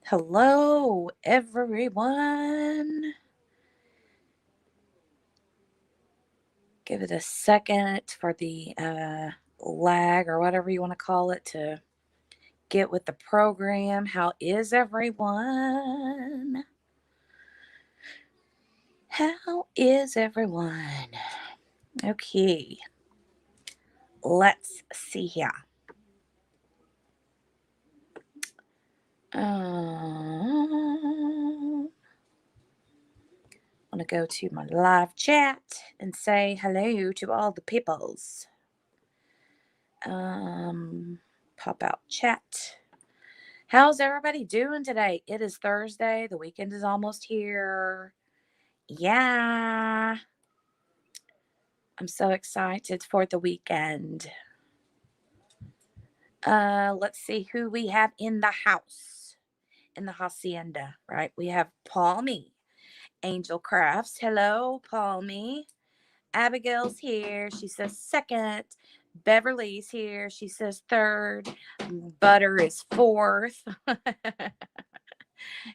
Hello, everyone. Give it a second for the lag or whatever you want to call it to get with the program. How is everyone? How is everyone? Okay, let's see here. I'm going to go to my live chat and say hello to all the peoples. Pop out chat. How's everybody doing today? It is Thursday. The weekend is almost here. Yeah. I'm so excited for the weekend. Let's see who we have in the house. In the hacienda, right? We have Palmy. Angel Crafts. Hello, Palmy. Abigail's here. She says second. Beverly's here. She says third. Butter is fourth.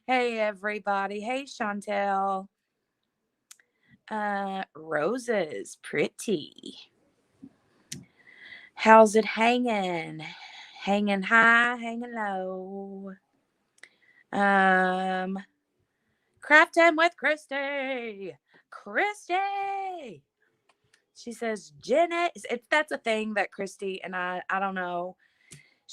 Hey, everybody. Hey, Chantel. Rosa's pretty. How's it hanging? Hanging high, hanging low. Craft time with Christy. Christy. She says, Jenny. That's a thing that Christy and I don't know.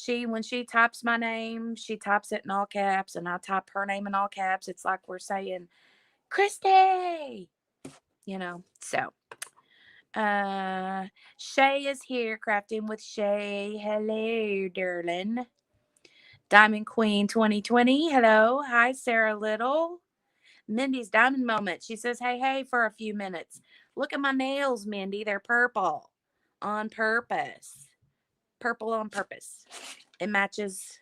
When she types my name, she types it in all caps, and I type her name in all caps. It's like we're saying, Christy. So. Shay is here, crafting with Shay. Hello, darling. Diamond Queen 2020. Hello. Hi, Sarah Little. Mindy's diamond moment. She says, hey, for a few minutes. Look at my nails, Mindy. They're purple on purpose. Purple on purpose. It matches,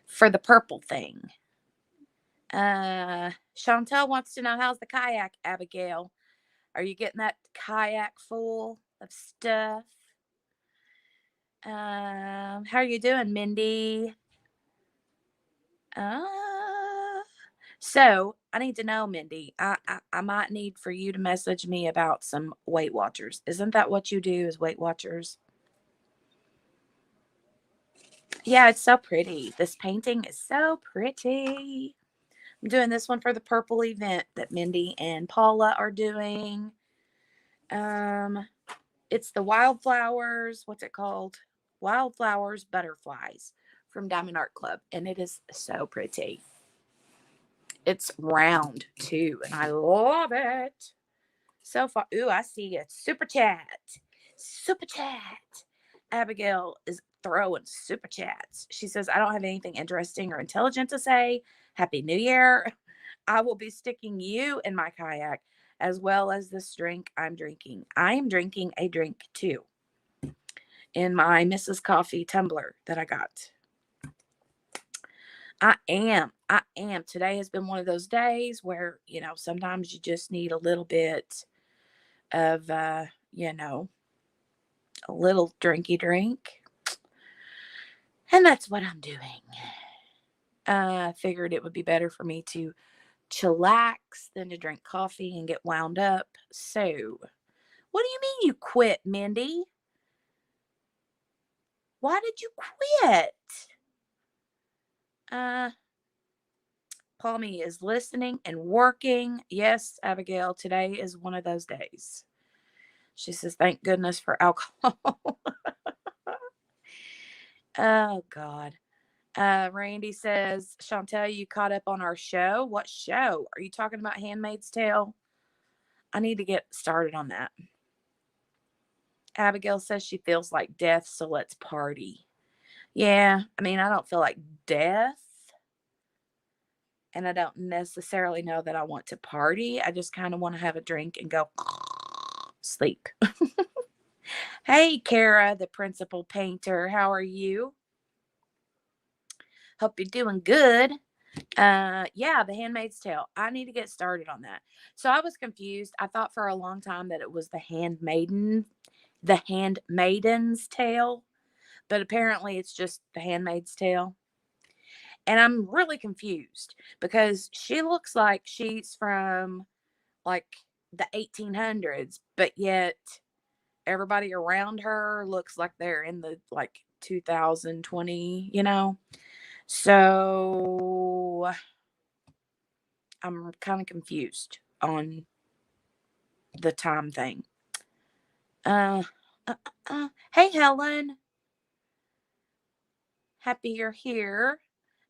for the purple thing. Chantel wants to know, how's the kayak, Abigail? Are you getting that kayak full of stuff? How are you doing, Mindy? So I need to know, Mindy. I might need for you to message me about some Weight Watchers. Isn't that what you do? Is Weight Watchers? Yeah, it's so pretty. This painting is so pretty. I'm doing this one for the purple event that Mindy and Paula are doing. It's the Wildflowers. What's it called? Wildflowers Butterflies from Diamond Art Club, and it is so pretty. It's round too, and I love it so far. Ooh, I see it. Super chat. Abigail is throwing super chats. She says, I don't have anything interesting or intelligent to say. Happy New Year. I will be sticking you in my kayak as well as this drink I'm drinking. I am drinking a drink too in my Mrs. Coffee tumbler that I got. I am. Today has been one of those days where, sometimes you just need a little bit of, a little drinky drink. And that's what I'm doing. I figured it would be better for me to chillax than to drink coffee and get wound up. So, what do you mean you quit, Mindy? Why did you quit? Palmy is listening and working. Yes, Abigail, today is one of those days. She says, thank goodness for alcohol. Oh, God. Randy says, Chantel, you caught up on our show? What show? Are you talking about Handmaid's Tale? I need to get started on that. Abigail says she feels like death, so let's party. Yeah, I don't feel like death. And I don't necessarily know that I want to party. I just kind of want to have a drink and go sleep. Hey, Kara, the principal painter. How are you? Hope you're doing good. Yeah, The Handmaid's Tale. I need to get started on that. So I was confused. I thought for a long time that it was The Handmaiden's Tale, but apparently it's just The Handmaid's Tale. And I'm really confused because she looks like she's from like the 1800s, but yet everybody around her looks like they're in the like 2020. So I'm kind of confused on the time thing. Uh, Hey, Helen. Happy you're here.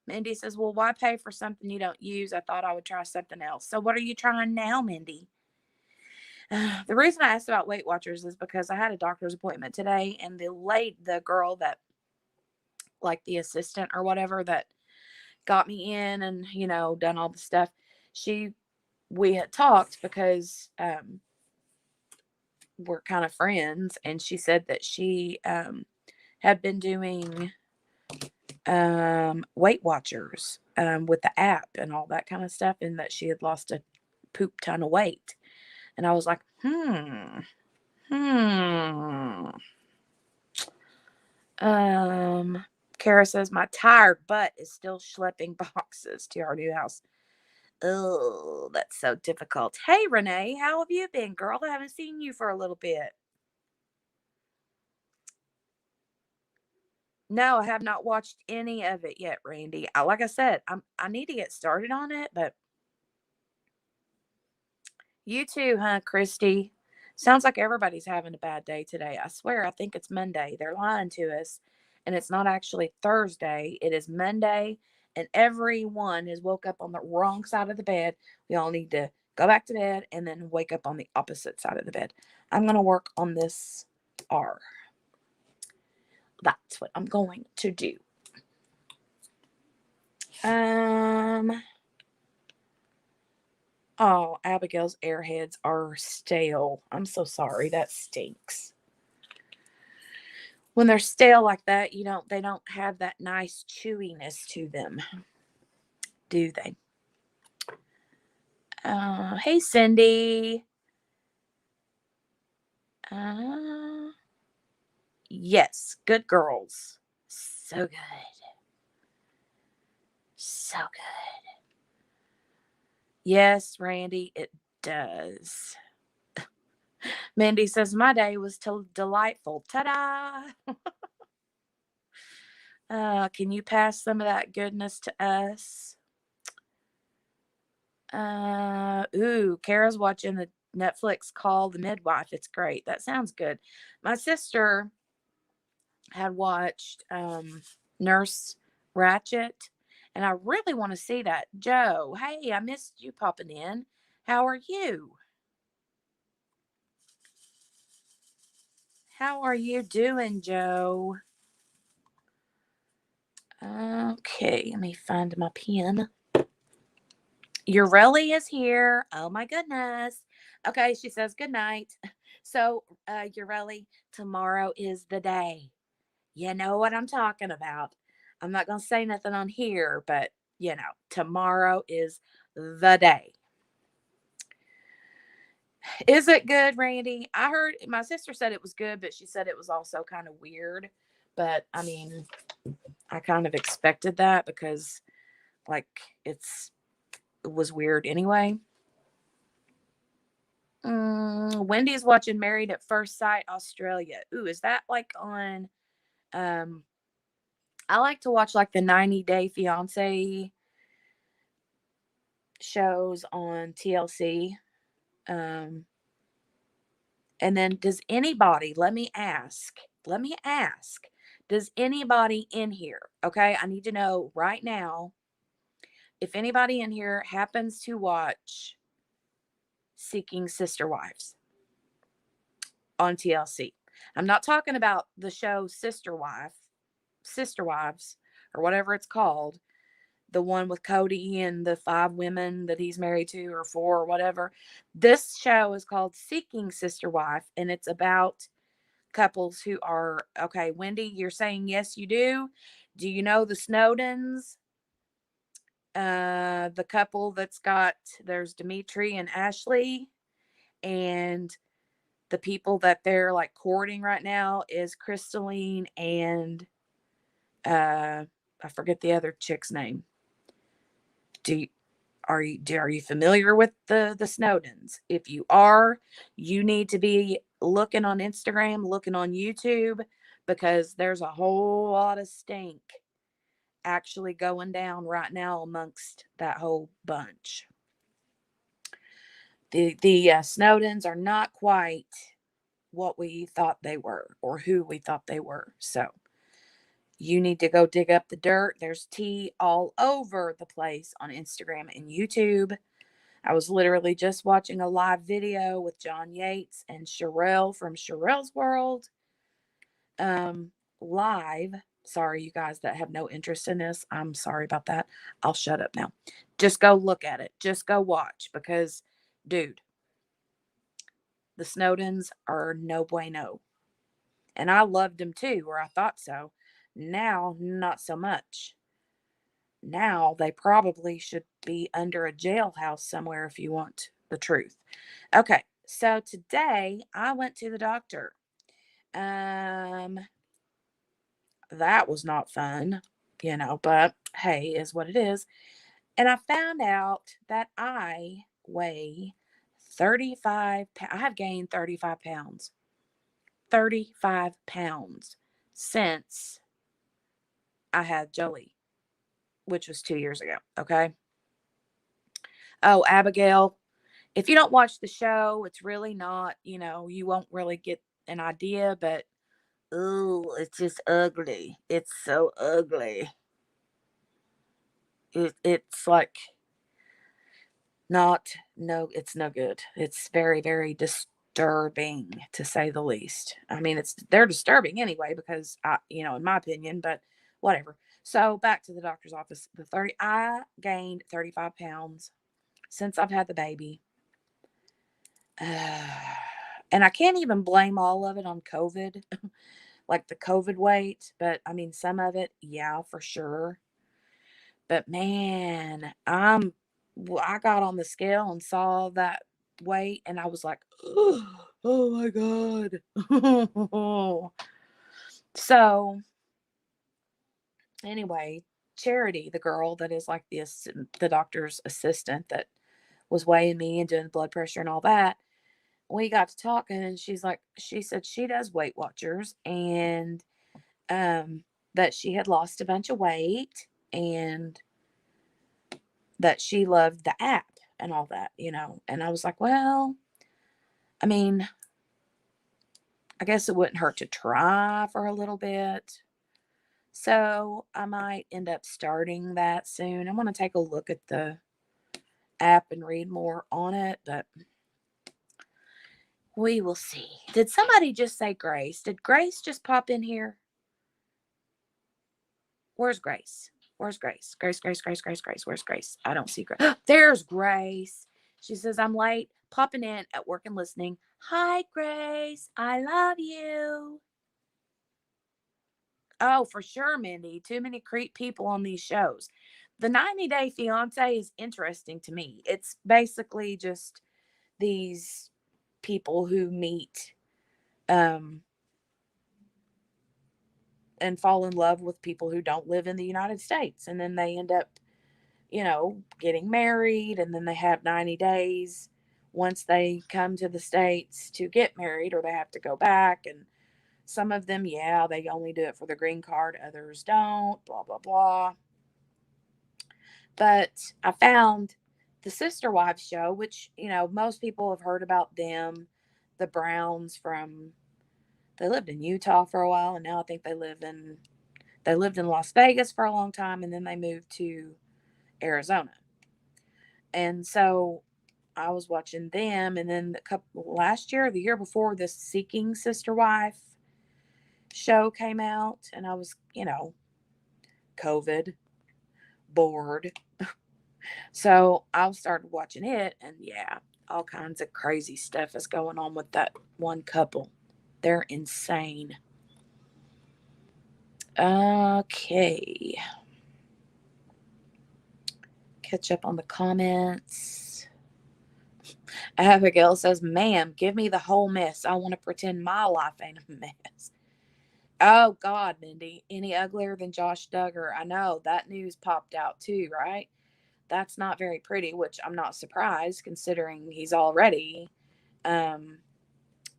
Mindy says, well, why pay for something you don't use? I thought I would try something else. So what are you trying now, Mindy? The reason I asked about Weight Watchers is because I had a doctor's appointment today, and the girl that, like the assistant or whatever, that got me in and, done all the stuff, we had talked because, we're kind of friends, and she said that she, had been doing, Weight Watchers, with the app and all that kind of stuff, and that she had lost a poop ton of weight. And I was like, Hmm. Kara says my tired butt is still schlepping boxes to our new house. Oh, that's so difficult. Hey, Renee, how have you been, girl? I haven't seen you for a little bit. No, I have not watched any of it yet, Randy. Like I said, I need to get started on it, but you too, huh, Christy? Sounds like everybody's having a bad day today. I swear, I think it's Monday. They're lying to us. And it's not actually Thursday. It is Monday. And everyone has woke up on the wrong side of the bed. We all need to go back to bed and then wake up on the opposite side of the bed. I'm going to work on this R. That's what I'm going to do. Oh, Abigail's airheads are stale. I'm so sorry. That stinks. When they're stale like that, they don't have that nice chewiness to them, do they? Hey, Cindy. Yes, good girls. So good. So good. Yes, Randy, it does. Mindy says, my day was delightful. Ta-da! Can you pass some of that goodness to us? Kara's watching the Netflix Call the Midwife. It's great. That sounds good. My sister had watched Nurse Ratchet, and I really want to see that. Joe, hey, I missed you popping in. How are you? How are you doing, Joe? Okay, let me find my pen. Ureli is here. Oh my goodness. Okay, she says good night. So, Ureli, tomorrow is the day. You know what I'm talking about. I'm not going to say nothing on here, but tomorrow is the day. Is it good, Randy? I heard my sister said it was good, but she said it was also kind of weird. But I mean, I kind of expected that because, like, it was weird anyway. Wendy's watching Married at First Sight Australia. Ooh, is that like on? Um, I like to watch like the 90-Day Fiance shows on TLC. Um, and then let me ask, does anybody in here, okay, I need to know right now if anybody in here happens to watch Seeking Sister Wives on TLC. I'm not talking about the show Sister Wives, or whatever it's called, the one with Cody and the 5 women that he's married to, or 4, or whatever. This show is called Seeking Sister Wife, and it's about couples who are, okay, Wendy, you're saying yes, you do. Do you know the Snowdens? The couple there's Dimitri and Ashley, and the people that they're like courting right now is Crystalline and I forget the other chick's name. Are you familiar with the Snowdens? If you are, you need to be looking on Instagram, looking on YouTube, because there's a whole lot of stink actually going down right now amongst that whole bunch. The Snowdens are not quite what we thought they were or who we thought they were. So you need to go dig up the dirt. There's tea all over the place on Instagram and YouTube. I was literally just watching a live video with John Yates and Sherelle from Sherelle's World. Live. Sorry, you guys that have no interest in this. I'm sorry about that. I'll shut up now. Just go look at it. Just go watch because, dude, the Snowdens are no bueno. And I loved them too, or I thought so. Now, not so much. Now they probably should be under a jailhouse somewhere if you want the truth. Okay, so today I went to the doctor. That was not fun, but hey, is what it is. And I found out that I weigh 35 I have gained 35 pounds. 35 pounds since I had Jolie, which was 2 years ago, okay? Oh, Abigail, if you don't watch the show, it's really not, you won't really get an idea, but oh, it's just ugly. It's so ugly. It's like it's no good. It's very, very disturbing to say the least. I mean, they're disturbing anyway because in my opinion, but whatever. So back to the doctor's office. I gained 35 pounds since I've had the baby. And I can't even blame all of it on COVID, like the COVID weight, but I mean, some of it, yeah, for sure. But man, I got on the scale and saw that weight and I was like, oh my God. So anyway, Charity, the girl that is like the doctor's assistant that was weighing me and doing blood pressure and all that, we got to talking and she said she does Weight Watchers and that she had lost a bunch of weight and that she loved the app and all that, and I was like, well, I mean, I guess it wouldn't hurt to try for a little bit. So I might end up starting that soon. I want to take a look at the app and read more on it, but we will see. Did somebody just say Grace? Did Grace just pop in here? Where's Grace? Where's Grace? Grace. Where's Grace? I don't see Grace. There's Grace. She says, I'm late, popping in at work and listening. Hi, Grace. I love you. Oh, for sure, Mindy. Too many creep people on these shows. The 90 Day Fiance is interesting to me. It's basically just these people who meet and fall in love with people who don't live in the United States. And then they end up, getting married. And then they have 90 days once they come to the States to get married, or they have to go back. And some of them, yeah, they only do it for the green card. Others don't, blah, blah, blah. But I found the Sister Wives show, which, most people have heard about them. The Browns they lived in Utah for a while, and now I think they lived in Las Vegas for a long time, and then they moved to Arizona. And so I was watching them, and then last year or the year before, this Seeking Sister Wife show came out, and I was, COVID, bored. So I started watching it, and yeah, all kinds of crazy stuff is going on with that one couple. They're insane. Okay. Catch up on the comments. Abigail says, ma'am, give me the whole mess. I want to pretend my life ain't a mess. Oh, God, Mindy. Any uglier than Josh Duggar? I know. That news popped out too, right? That's not very pretty, which I'm not surprised considering he's already, um,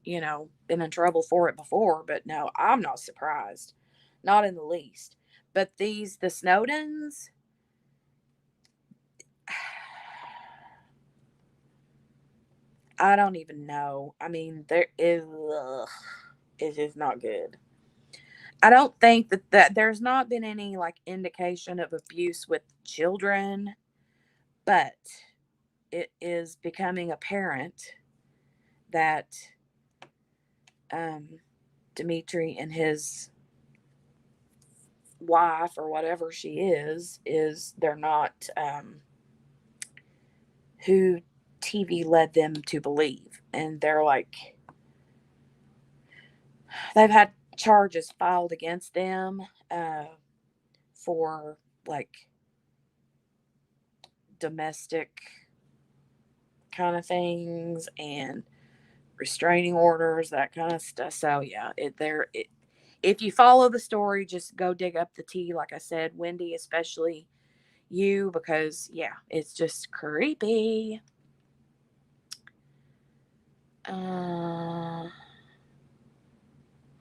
been in trouble for it before. But no, I'm not surprised. Not in the least. But the Snowdens, I don't even know. I mean, it is not good. I don't think that there's not been any like indication of abuse with children, but it is becoming apparent that um, Dimitri and his wife or whatever she is they're not who TV led them to believe, and they're like they've had charges filed against them uh, for like domestic kind of things and restraining orders, that kind of stuff. So yeah, if you follow the story, just go dig up the tea. Like I said, Wendy, especially you, because yeah, it's just creepy. Uh,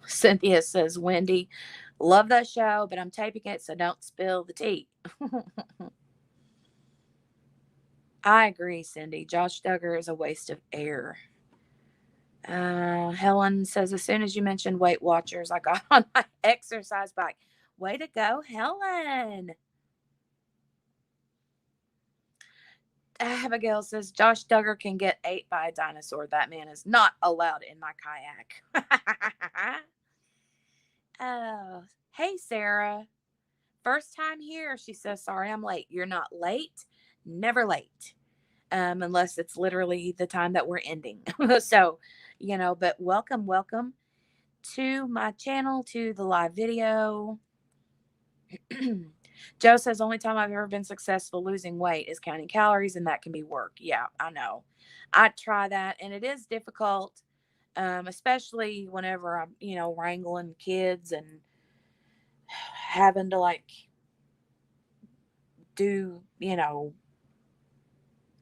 Cynthia says, Wendy, love that show, but I'm taping it, so don't spill the tea. I agree, Cindy. Josh Duggar is a waste of air. Helen says, as soon as you mentioned Weight Watchers, I got on my exercise bike. Way to go, Helen. Abigail says, Josh Duggar can get ate by a dinosaur. That man is not allowed in my kayak. Oh, hey, Sarah. First time here. She says, sorry I'm late. You're not late. Never late. Unless it's literally the time that we're ending. So, but welcome to my channel, to the live video. Joe says, only time I've ever been successful losing weight is counting calories, and that can be work. Yeah, I know. I try that, and it is difficult, especially whenever I'm, wrangling kids and having to like do,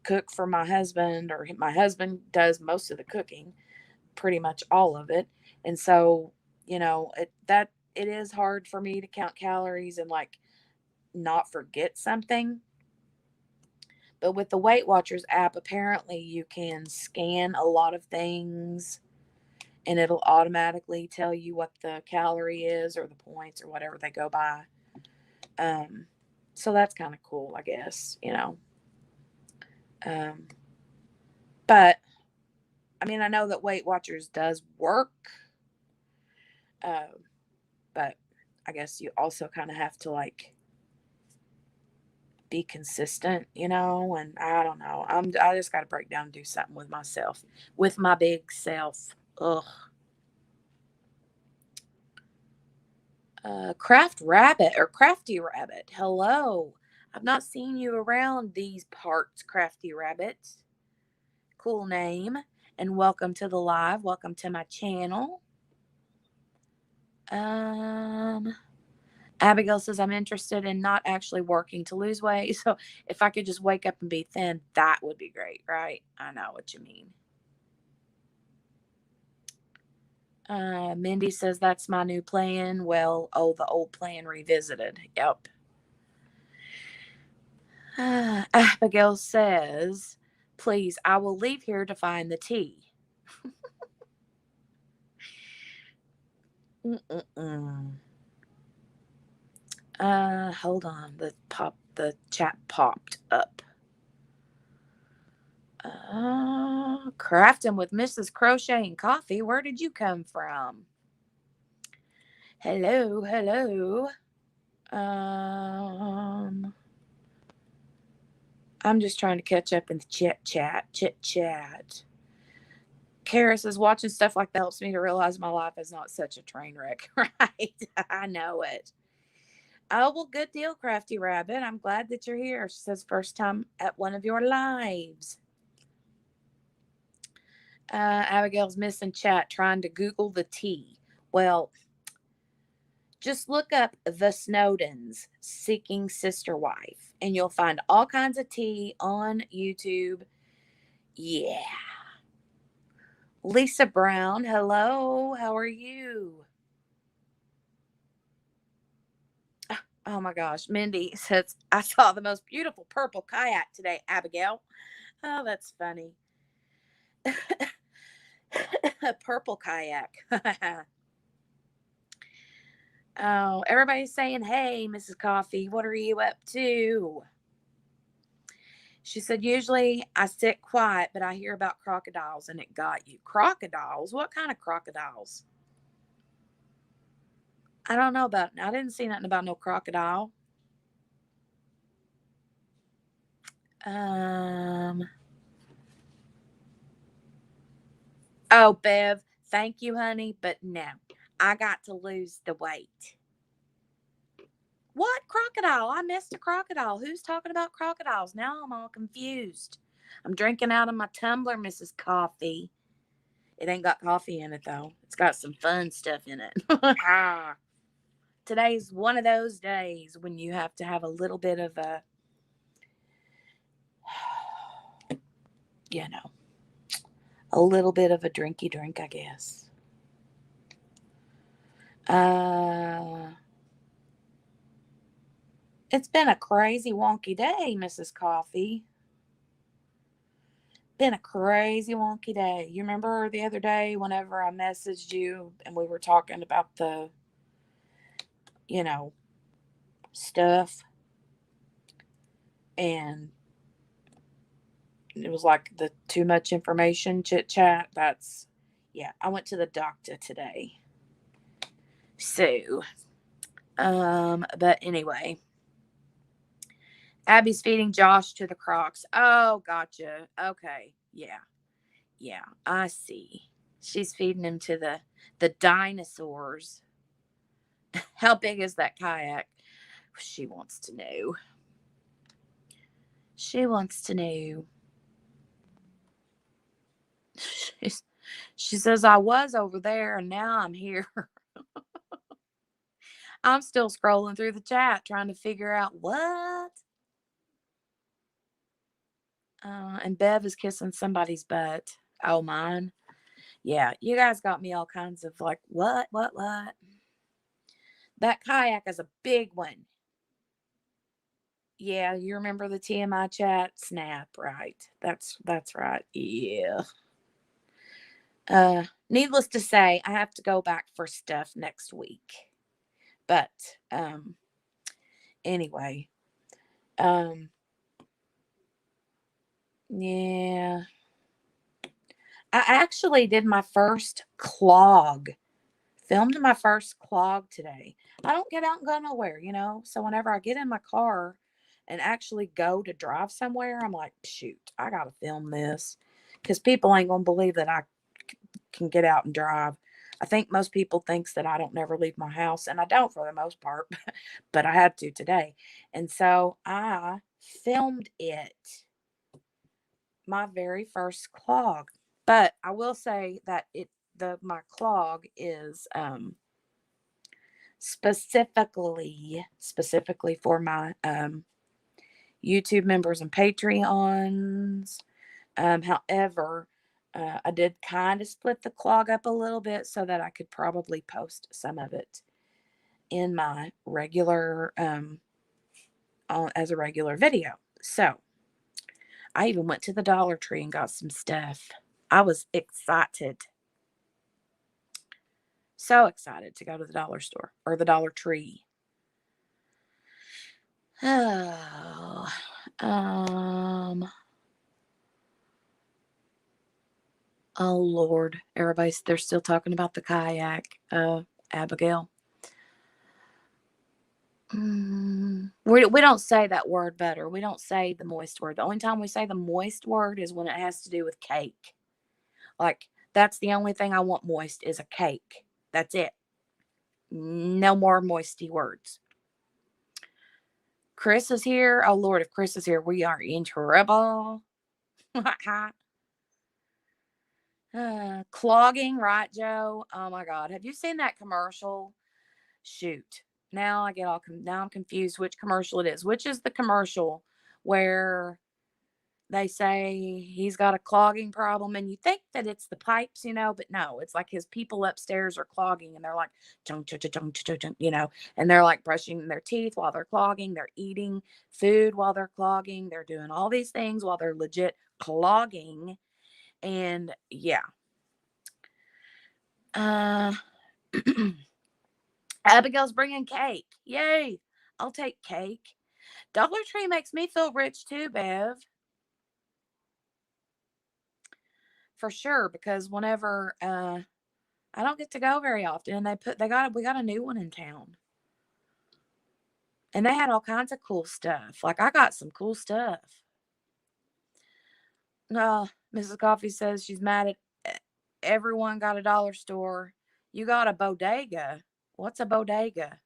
cook for my husband, or my husband does most of the cooking, pretty much all of it. And so, it is hard for me to count calories and like not forget something. But with the Weight Watchers app, apparently you can scan a lot of things and it'll automatically tell you what the calorie is or the points or whatever they go by. Um, so that's kind of cool, I guess. Um, but I mean, I know that Weight Watchers does work, uh, but I guess you also kind of have to like be consistent, and I don't know. I just got to break down and do something with myself, with my big self. Ugh. Craft Rabbit or Crafty Rabbit. Hello. I've not seen you around these parts, Crafty Rabbit. Cool name. And welcome to the live. Welcome to my channel. Abigail says, I'm interested in not actually working to lose weight. So if I could just wake up and be thin, that would be great, right? I know what you mean. Mindy says, that's my new plan. Well, the old plan revisited. Yep. Abigail says, please, I will leave here to find the tea. Hold on. The chat popped up. Crafting with Mrs. Crochet and Coffee. Where did you come from? Hello. I'm just trying to catch up in the chit chat. Kara says, watching stuff like that helps me to realize my life is not such a train wreck. Right? I know it. Oh, well, good deal, Crafty Rabbit. I'm glad that you're here. She says, first time at one of your lives. Abigail's missing chat, trying to Google the tea. Well, Just look up the Snowdens seeking sister wife, and you'll find all kinds of tea on YouTube. Yeah. Lisa Brown, hello. How are you? Oh my gosh. Mindy says, I saw the most beautiful purple kayak today, Abigail. Oh, that's funny. A purple kayak. Oh, everybody's saying, hey, Mrs. Coffee, what are you up to? She said, usually I sit quiet, but I hear about crocodiles and it got you. Crocodiles? What kind of crocodiles? I don't know about, I didn't see nothing about no crocodile. Oh, Bev, thank you, honey, but no, I got to lose the weight. What crocodile? I missed a crocodile. Who's talking about crocodiles? Now I'm all confused. I'm drinking out of my tumbler, Mrs. Coffee. It ain't got coffee in it, though. It's got some fun stuff in it. Today's one of those days when you have to have a little bit of a, a little bit of a drinky drink, I guess. It's been a crazy wonky day, Mrs. Coffee. Been a crazy wonky day. You remember the other day whenever I messaged you and we were talking about the, stuff, and it was like the too much information chit chat. I went to the doctor today. So, but anyway, Abby's feeding Josh to the Crocs. Oh, gotcha. Okay. Yeah, I see. She's feeding him to the dinosaurs. How big is that kayak? She wants to know. She wants to know. She says, I was over there and now I'm here. I'm still scrolling through the chat trying to figure out what. And Bev is kissing somebody's butt. Oh, mine. Yeah, you guys got me all kinds of like, what? That kayak is a big one. Yeah, you remember the TMI chat? Snap, right. That's right. Yeah. Needless to say, I have to go back for stuff next week. But anyway. Yeah. I actually did my first clog. Filmed my first clog today. I don't get out and go nowhere, So whenever I get in my car and actually go to drive somewhere, I'm like, shoot, I gotta film this. Because people ain't gonna believe that I can get out and drive. I think most people thinks that I don't never leave my house, and I don't for the most part, but I had to today. And so I filmed it, my very first clog. But I will say that my clog is specifically for my YouTube members and Patreons. However, I did kind of split the clog up a little bit so that I could probably post some of it in my regular as a regular video. So I even went to the Dollar Tree and got some stuff. I was excited. So excited to go to the dollar store or the Dollar Tree. Oh, oh Lord, they're still talking about the kayak, Abigail. We don't say that word better. We don't say the moist word. The only time we say the moist word is when it has to do with cake. Like, that's the only thing I want moist is a cake. That's it. No more moisty words. Chris is here. Oh, Lord, if Chris is here, we are in trouble. Clogging, right, Joe? Oh, my God. Have you seen that commercial Shoot. Now I'm confused which commercial it is. Which is the commercial where they say he's got a clogging problem and you think that it's the pipes, but no, it's like his people upstairs are clogging and they're like, chung, chung, chung, chung, chung, chung, and they're like brushing their teeth while they're clogging. They're eating food while they're clogging. They're doing all these things while they're legit clogging. And yeah. Uh, Abigail's bringing cake. Yay. I'll take cake. Dollar Tree makes me feel rich too, Bev. For sure, because whenever I don't get to go very often, and we got a new one in town. And they had all kinds of cool stuff. Like I got some cool stuff. Mrs. Coffee says she's mad at everyone got a dollar store. You got a bodega. What's a bodega?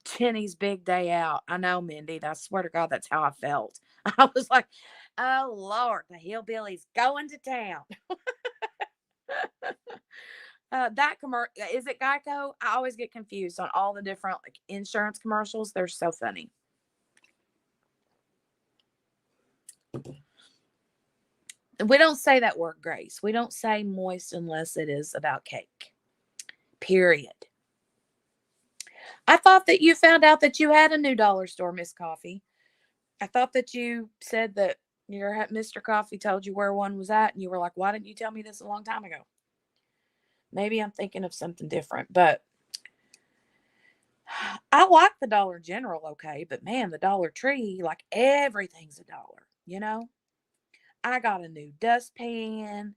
Jenny's big day out. I know, Mindy. I swear to God, that's how I felt. I was like, oh, Lord, the hillbilly's going to town. That commercial, is it Geico? I always get confused on all the different like insurance commercials. They're so funny. We don't say that word, Grace. We don't say moist unless it is about cake. Period. I thought that you found out that you had a new dollar store, Miss Coffee. I thought that you said that your Mr. Coffee told you where one was at, and you were like, why didn't you tell me this a long time ago? Maybe I'm thinking of something different, but I like the Dollar General, okay, but man, the Dollar Tree, like everything's a dollar. I got a new dustpan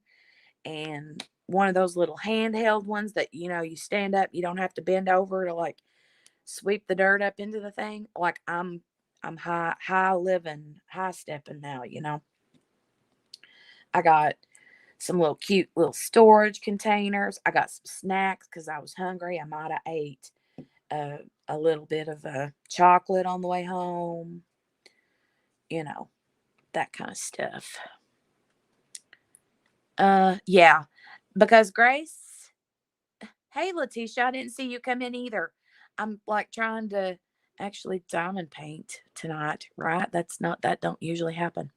and one of those little handheld ones that, you stand up, you don't have to bend over to like sweep the dirt up into the thing. Like I'm high living, high stepping now. I got some little cute little storage containers. I got some snacks because I was hungry. I might have ate a little bit of chocolate on the way home. That kind of stuff. Yeah, because Grace, hey Letitia, I didn't see you come in either. I'm like trying to actually diamond paint tonight, right? That don't usually happen.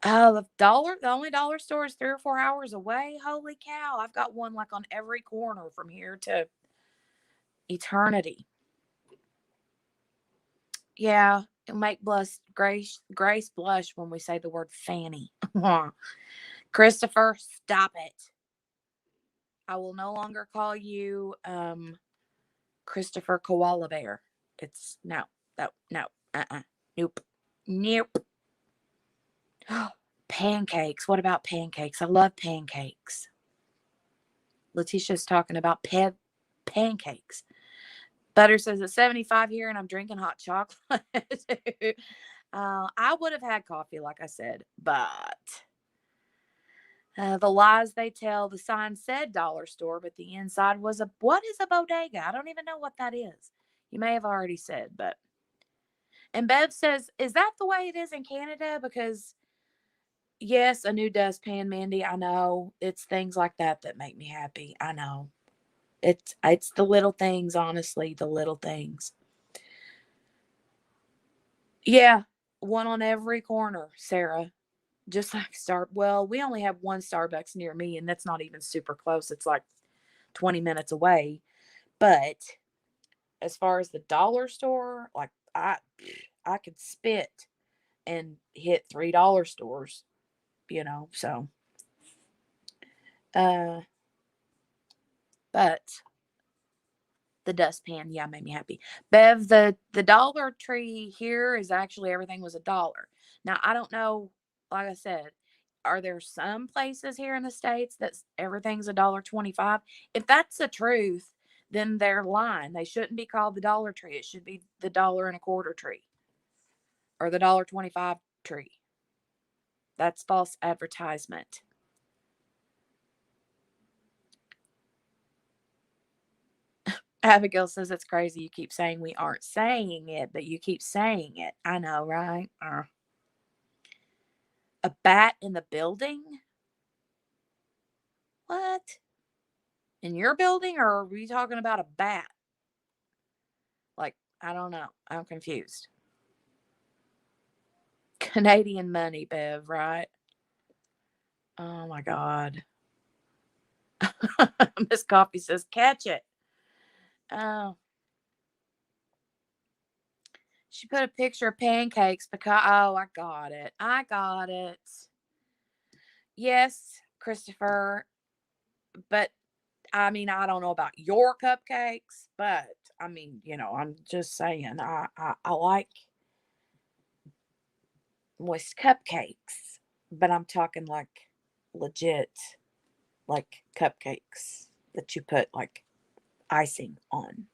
Oh, the only dollar store is 3 or 4 hours away. Holy cow. I've got one like on every corner from here to eternity. Yeah, it'll make Grace blush when we say the word Fanny. Christopher, stop it. I will no longer call you Christopher Koala Bear. It's no, nope, nope. Pancakes. What about pancakes? I love pancakes. Letitia's talking about pancakes. Butter says it's 75 here and I'm drinking hot chocolate. I would have had coffee, like I said, but the lies they tell, the sign said dollar store, but the inside was what is a bodega? I don't even know what that is. You may have already said, but. And Bev says, is that the way it is in Canada? Because, yes, a new dustpan, Mandy. I know. It's things like that make me happy. I know. It's the little things, honestly, the little things. Yeah, one on every corner, Sarah. Just like well, we only have one Starbucks near me, and that's not even super close. It's like 20 minutes away. But as far as the dollar store, like I could spit and hit $3 stores, so but the dustpan, yeah, made me happy. Bev, the Dollar Tree here is actually everything was $1. Now I don't know, like I said, are there some places here in the States that everything's $1.25? If that's the truth, then they're lying. They shouldn't be called the Dollar Tree. It should be the $1.25 tree or the $1.25 tree. That's false advertisement. Abigail says it's crazy. You keep saying we aren't saying it, but you keep saying it. I know, right? A bat in the building? What? In your building, or are we talking about a bat? Like, I don't know. I'm confused. Canadian money, Bev, right? Oh my God. Miss Coffee says, catch it. Oh, she put a picture of pancakes because, oh, I got it. I got it. Yes, Christopher. But I mean, I don't know about your cupcakes, but I mean, I'm just saying, I like moist cupcakes, but I'm talking like legit, like cupcakes that you put like icing on.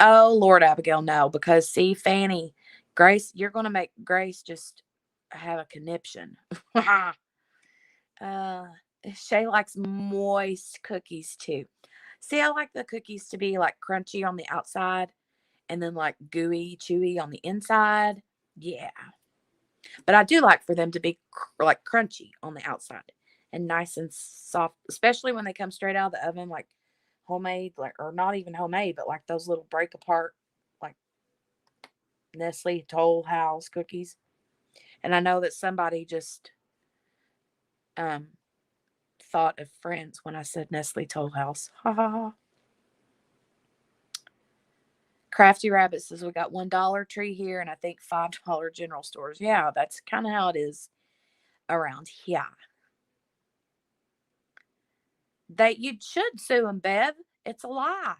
Oh, Lord, Abigail, no, because see, Fanny, Grace, you're going to make Grace just have a conniption. uh, Shay likes moist cookies too. See, I like the cookies to be like crunchy on the outside and then like gooey, chewy on the inside. Yeah. But I do like for them to be like crunchy on the outside and nice and soft, especially when they come straight out of the oven, like homemade, like, or not even homemade, but like those little break apart, like Nestle Toll House cookies. And I know that somebody just um thought of Friends when I said Nestle Toll House. Ha ha ha. Crafty Rabbit says we got $1 Tree here and I think $5 general stores. Yeah, that's kind of how it is around here. That you should sue them, Bev. It's a lie.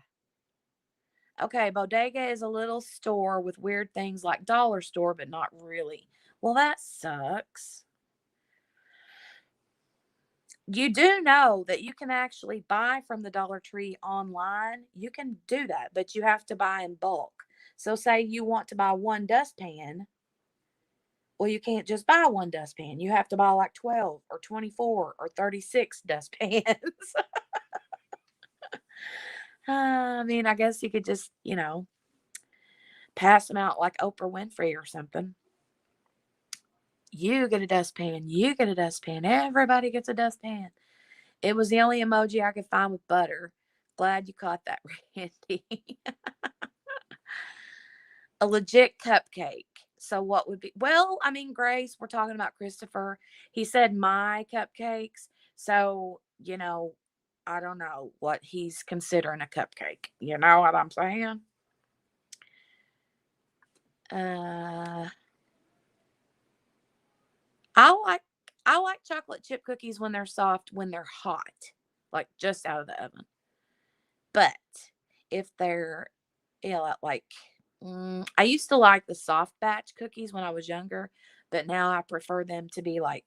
Okay, bodega is a little store with weird things like dollar store, but not really. Well, that sucks. You do know that you can actually buy from the Dollar Tree online. You can do that, but you have to buy in bulk. So, say you want to buy one dustpan. Well, you can't just buy one dustpan. You have to buy like 12 or 24 or 36 dustpans. I mean, I guess you could just, pass them out like Oprah Winfrey or something. You get a dustpan. You get a dustpan. Everybody gets a dustpan. It was the only emoji I could find with butter. Glad you caught that, Randy. A legit cupcake. So what would be? Well, I mean, Grace, we're talking about Christopher. He said my cupcakes. So, I don't know what he's considering a cupcake. You know what I'm saying? Uh I like I like chocolate chip cookies when they're soft, when they're hot, like just out of the oven. But if they're, like, I used to like the soft batch cookies when I was younger, but now I prefer them to be like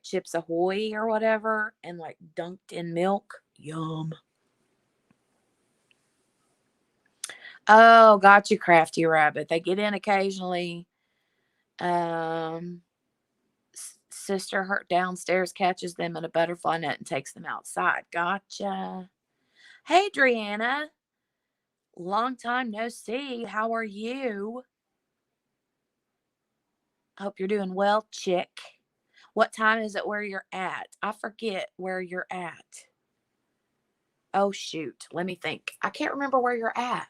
Chips Ahoy or whatever, and like dunked in milk. Yum. Oh, got you, Crafty Rabbit. They get in occasionally. Um, Sister her downstairs catches them in a butterfly net and takes them outside. Gotcha. Hey, Driana. Long time no see. How are you? Hope you're doing well, chick. What time is it where you're at? I forget where you're at. Oh, shoot. Let me think. I can't remember where you're at.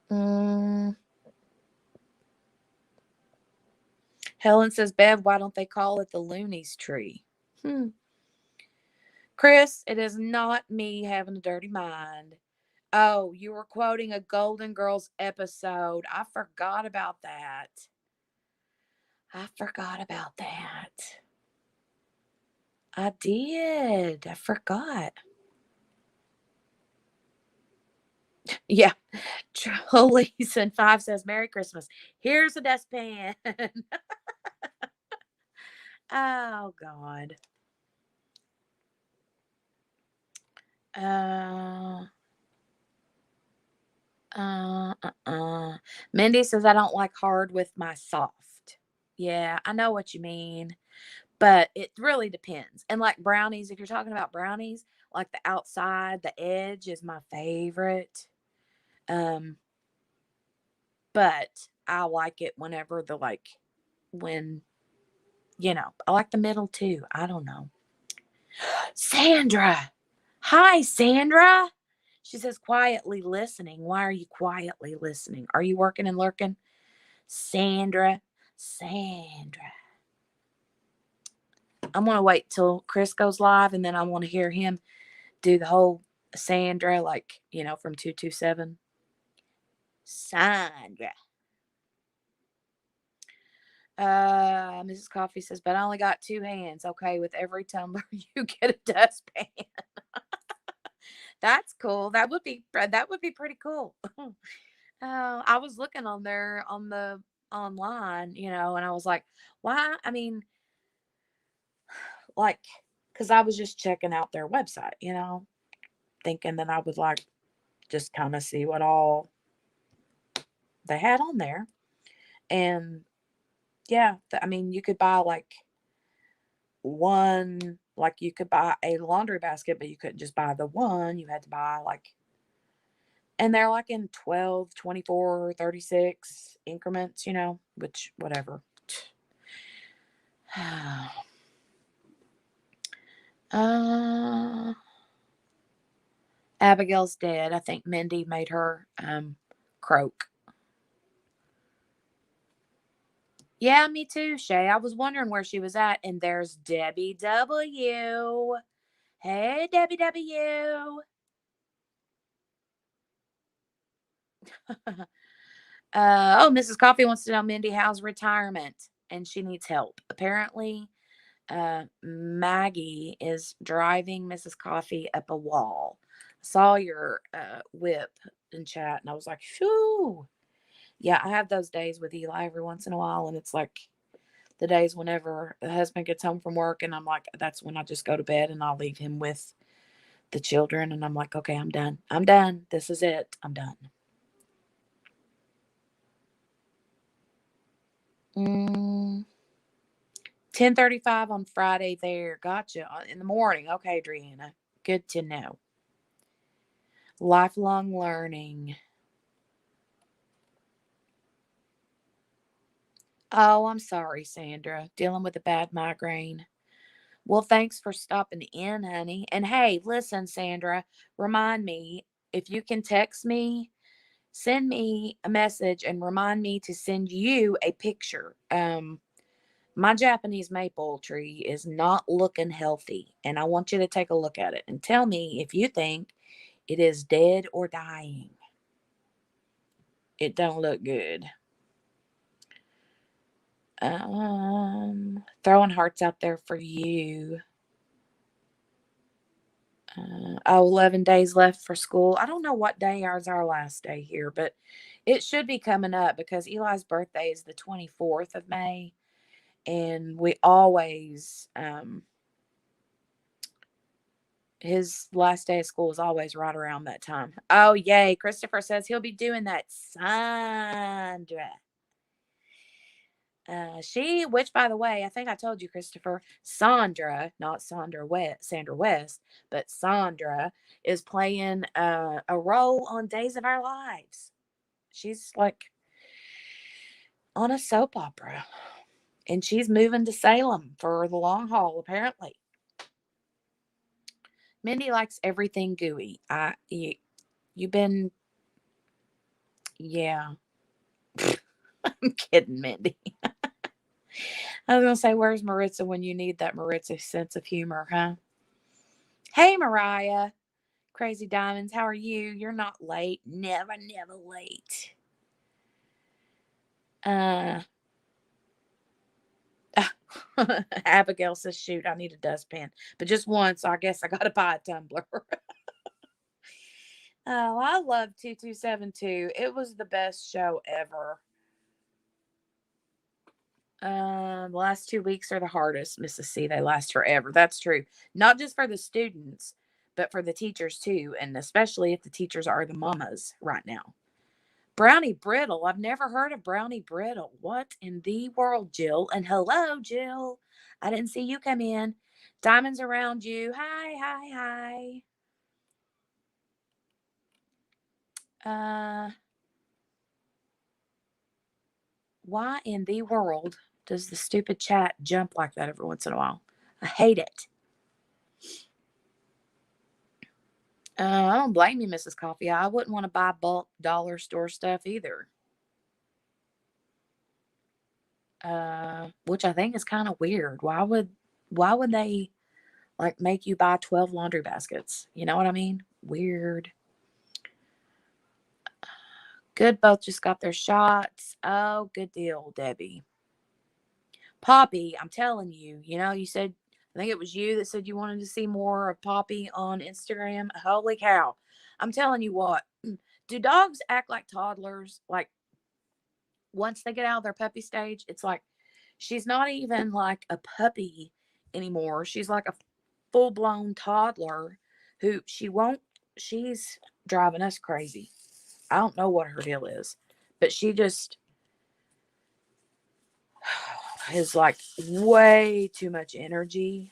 Mm. Helen says, Bev, why don't they call it the Loonies tree? Chris, it is not me having a dirty mind. Oh, you were quoting a Golden Girls episode. I forgot about that. I forgot about that. I did. I forgot. Yeah. Trolleys and 5 says, Merry Christmas. Here's a dustpan. Oh, God. Uh, Mindy says, I don't like hard with my soft. Yeah, I know what you mean. But it really depends. And like brownies, if you're talking about brownies, like the outside, the edge is my favorite. Um, but I like it whenever when I like the middle too. I don't know. Sandra. Hi, Sandra. She says, quietly listening. Why are you quietly listening? Are you working and lurking? Sandra. Sandra. I'm going to wait till Chris goes live and then I want to hear him do the whole Sandra, like, from 227. Sandra. Mrs. Coffee says, but I only got 2 hands. Okay, with every tumbler you get a dustpan. That's cool. That would be pretty cool. I was looking on there on the online, and I was like, why? I mean, like, because I was just checking out their website, thinking that I would like just kind of see what all they had on there. And yeah, I mean, you could buy like you could buy a laundry basket, but you couldn't just buy the one. You had to buy like, and they're like in 12, 24, 36 increments, which, whatever. uh, Abigail's dead. I think Mindy made her croak. Yeah, me too, Shay. I was wondering where she was at. And there's Debbie W. Hey, Debbie W. Mrs. Coffee wants to know, Mindy, how's retirement? And she needs help. Apparently, Maggie is driving Mrs. Coffee up a wall. I saw your whip in chat, and I was like, shoo. Yeah, I have those days with Eli every once in a while, and it's like the days whenever the husband gets home from work, and I'm like, that's when I just go to bed, and I'll leave him with the children, and I'm like, okay, I'm done. I'm done. This is it. I'm done. 10:35 on Friday there. Gotcha. In the morning. Okay, Adriana. Good to know. Lifelong learning. Oh, I'm sorry, Sandra. Dealing with a bad migraine. Well, thanks for stopping in, honey. And hey, listen, Sandra, remind me if you can text me, send me a message and remind me to send you a picture. My Japanese maple tree is not looking healthy, and I want you to take a look at it and tell me if you think it is dead or dying. It don't look good. Throwing hearts out there for you. 11 days left for school. I don't know what day is our last day here, but it should be coming up because Eli's birthday is the 24th of May. And we always, his last day of school is always right around that time. Oh, yay. Christopher says he'll be doing that. Sandra. Which by the way, I think I told you, Christopher, Sandra, not Sandra West, but Sandra is playing a role on Days of Our Lives. She's like on a soap opera, and she's moving to Salem for the long haul, apparently. Mindy likes everything gooey. You've been, yeah. I'm kidding, Mindy. I was gonna say, where's Maritza when you need that Maritza sense of humor, huh? Hey, Mariah. Crazy Diamonds, how are you? You're not late. Never, never late. Uh, Abigail says, shoot, I need a dustpan. But just once, so I guess I got to buy a tumbler. Oh, I love 2272. It was the best show ever. The last 2 weeks are the hardest, Mrs. C. They last forever. That's true. Not just for the students, but for the teachers too. And especially if the teachers are the mamas right now. Brownie Brittle. I've never heard of Brownie Brittle. What in the world, Jill? And hello, Jill. I didn't see you come in. Diamonds around you. Hi, hi, hi. Why in the world does the stupid chat jump like that every once in a while? I hate it. I don't blame you, Mrs. Coffee. I wouldn't want to buy bulk dollar store stuff either. Which I think is kind of weird. Why would they like make you buy 12 laundry baskets? You know what I mean? Weird. Good, both just got their shots. Oh, good deal, Debbie. Poppy, I'm telling you, you said, I think it was you that said you wanted to see more of Poppy on Instagram. Holy cow. I'm telling you what, do dogs act like toddlers? Like, once they get out of their puppy stage, it's like she's not even like a puppy anymore. She's like a full blown toddler who she's driving us crazy. I don't know what her deal is, but she just is like way too much energy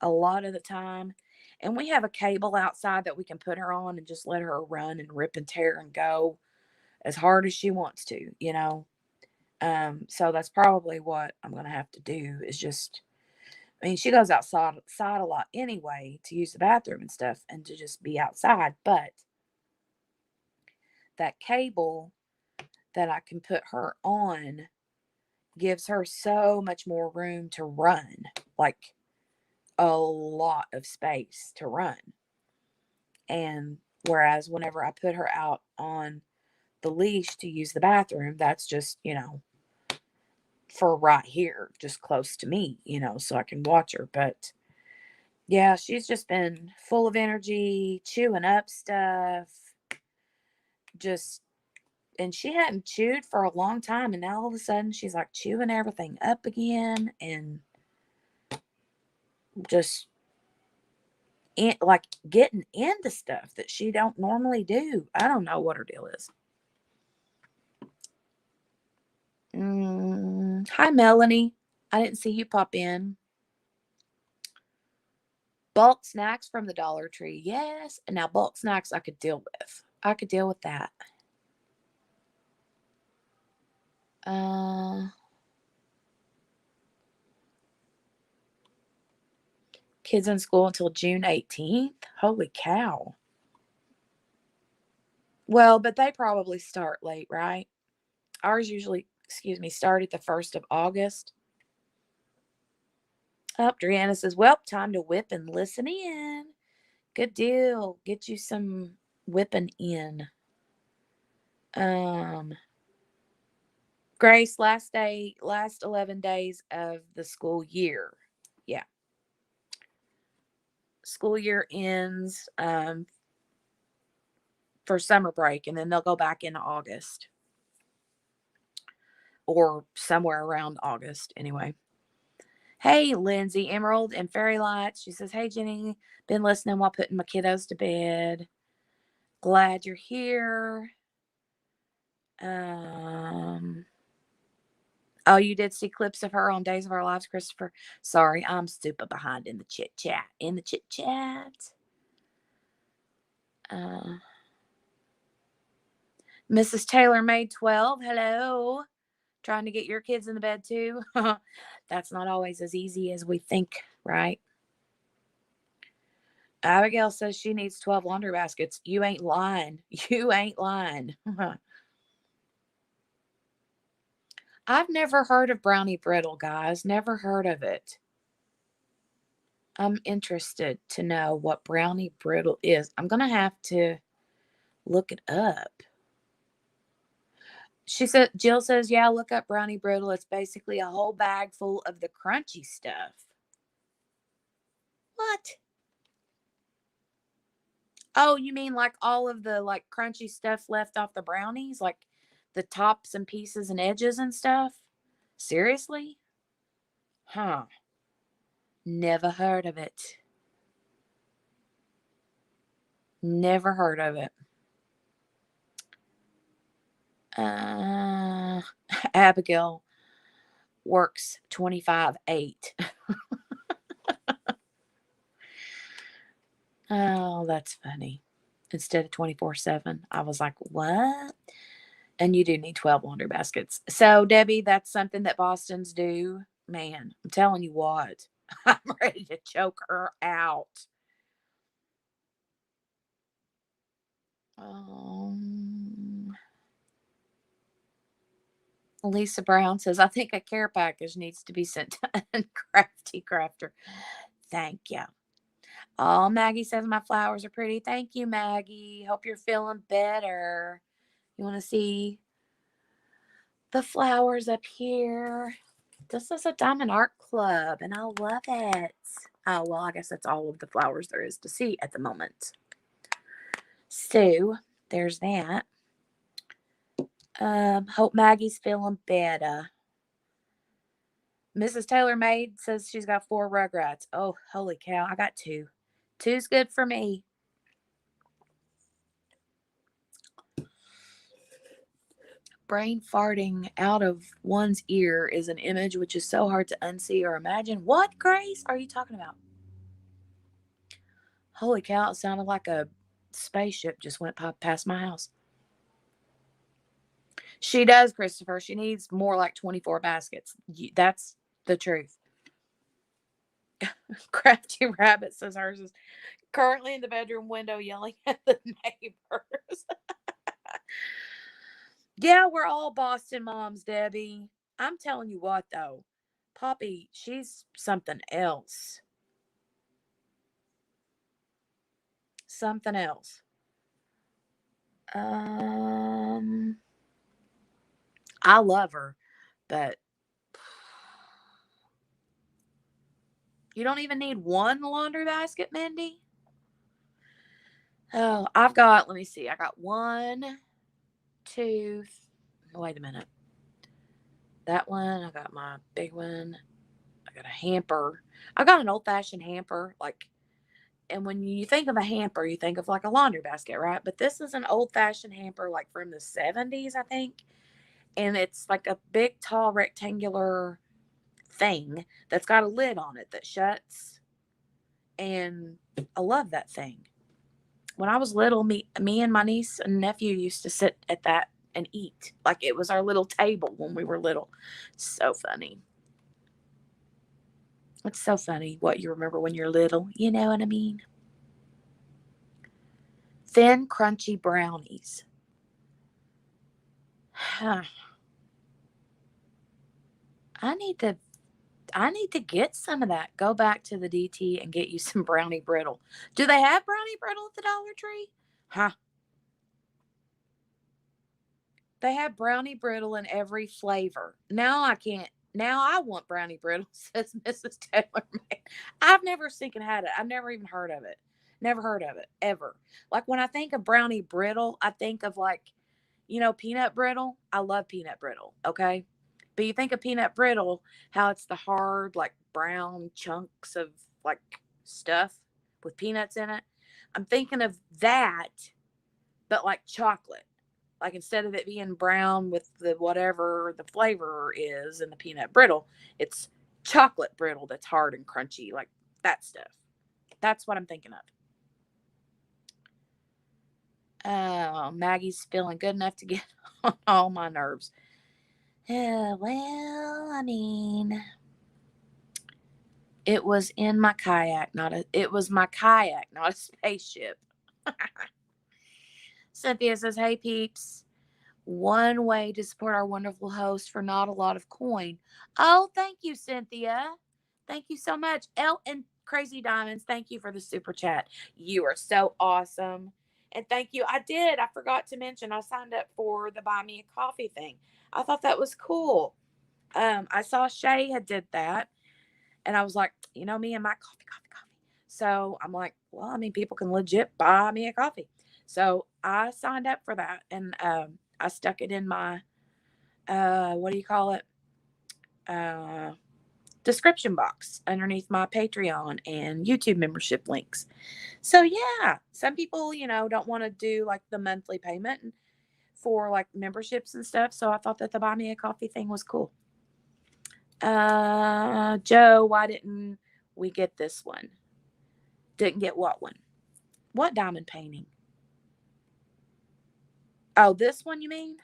a lot of the time. And we have a cable outside that we can put her on and just let her run and rip and tear and go as hard as she wants to. So that's probably what I'm going to have to do is just, I mean, she goes outside a lot anyway to use the bathroom and stuff and to just be outside. But that cable that I can put her on gives her so much more room to run, like a lot of space to run. And whereas whenever I put her out on the leash to use the bathroom, that's just, for right here, just close to me, so I can watch her. But yeah, she's just been full of energy, chewing up stuff, just, and she hadn't chewed for a long time. And now all of a sudden she's like chewing everything up again and just like getting into stuff that she don't normally do. I don't know what her deal is. Hi, Melanie. I didn't see you pop in. Bulk snacks from the Dollar Tree. Yes. And now bulk snacks I could deal with. I could deal with that. Kids in school until June 18th. Holy cow. Well, but they probably start late, right? Ours usually, start at the 1st of August. Brianna says, well, time to whip and listen in. Good deal. Get you some whipping in. Grace, last 11 days of the school year. Yeah. School year ends for summer break, and then they'll go back in August. Or somewhere around August, anyway. Hey, Lindsay, Emerald, and Fairy Lights. She says, hey, Jenny, been listening while putting my kiddos to bed. Glad you're here. Oh, you did see clips of her on Days of Our Lives, Christopher? Sorry, I'm super behind in the chit chat. Mrs. Taylor May 12, hello. Trying to get your kids in the bed too? That's not always as easy as we think, right? Abigail says she needs 12 laundry baskets. You ain't lying. You ain't lying. I've never heard of brownie brittle, guys. Never heard of it. I'm interested to know what brownie brittle is. I'm going to have to look it up. Jill says, yeah, look up brownie brittle. It's basically a whole bag full of the crunchy stuff. What? Oh, you mean like all of the like crunchy stuff left off the brownies? Like the tops and pieces and edges and stuff? Seriously? Huh. Never heard of it. Never heard of it. Abigail works 25/8. Oh, that's funny. Instead of 24/7. I was like, what? And you do need 12 laundry baskets. So, Debbie, that's something that Bostons do. Man, I'm telling you what, I'm ready to choke her out. Um, Lisa Brown says, I think a care package needs to be sent to Crafty Crafter. Thank you. Oh, Maggie says my flowers are pretty. Thank you, Maggie. Hope you're feeling better. You want to see the flowers up here? This is a Diamond Art Club, and I love it. Oh, well, I guess that's all of the flowers there is to see at the moment. So, there's that. Hope Maggie's feeling better. Mrs. Taylor Maid says she's got 4 Rugrats. Oh, holy cow. I got 2. 2's good for me. Brain farting out of one's ear is an image which is so hard to unsee or imagine. What, Grace, are you talking about? Holy cow, it sounded like a spaceship just went past my house. She does, Christopher. She needs more like 24 baskets. That's the truth. Crafty Rabbit says hers is currently in the bedroom window yelling at the neighbors. Yeah, we're all Boston moms, Debbie. I'm telling you what, though. Poppy, she's something else. Something else. I love her, but you don't even need one laundry basket, Mindy. Oh, let me see. I got 1, 2, wait a minute. That one, I got my big one. I got a hamper. I got an old fashioned hamper, and when you think of a hamper, you think of like a laundry basket, right? But this is an old fashioned hamper, like from the 70s, I think. And it's like a big, tall, rectangular thing that's got a lid on it that shuts. And I love that thing. When I was little, me and my niece and nephew used to sit at that and eat. Like it was our little table when we were little. So funny. It's so funny what you remember when you're little. You know what I mean? Thin, crunchy brownies. I need to get some of that. Go back to the DT and get you some brownie brittle. Do they have brownie brittle at the Dollar Tree? Huh. They have brownie brittle in every flavor. Now I can't. Now I want brownie brittle, says Mrs. Taylor May. I've never seen and had it. I've never even heard of it. Never heard of it, ever. Like when I think of brownie brittle, I think of peanut brittle. I love peanut brittle, okay? But you think of peanut brittle, how it's the hard, like brown chunks of like stuff with peanuts in it. I'm thinking of that, but like chocolate. Like instead of it being brown with the whatever the flavor is in the peanut brittle, it's chocolate brittle that's hard and crunchy, like that stuff. That's what I'm thinking of. Oh, Maggie's feeling good enough to get on all my nerves. Well, I mean, it was in my kayak, it was my kayak, not a spaceship. Cynthia says, hey peeps, one way to support our wonderful host for not a lot of coin. Oh, thank you, Cynthia. Thank you so much. And Crazy Diamonds, thank you for the super chat. You are so awesome. And thank you. I forgot to mention, I signed up for the Buy Me a Coffee thing. I thought that was cool. I saw Shay had did that. And I was like, me and my coffee. So I'm like, well, I mean, people can legit buy me a coffee. So I signed up for that, and I stuck it in my what do you call it? Uh, Description box underneath my Patreon and YouTube membership links. So yeah, some people, don't want to do like the monthly payment for like memberships and stuff. So I thought that the Buy Me a Coffee thing was cool. Joe, why didn't we get this one? Didn't get what one? What diamond painting? Oh, this one you mean?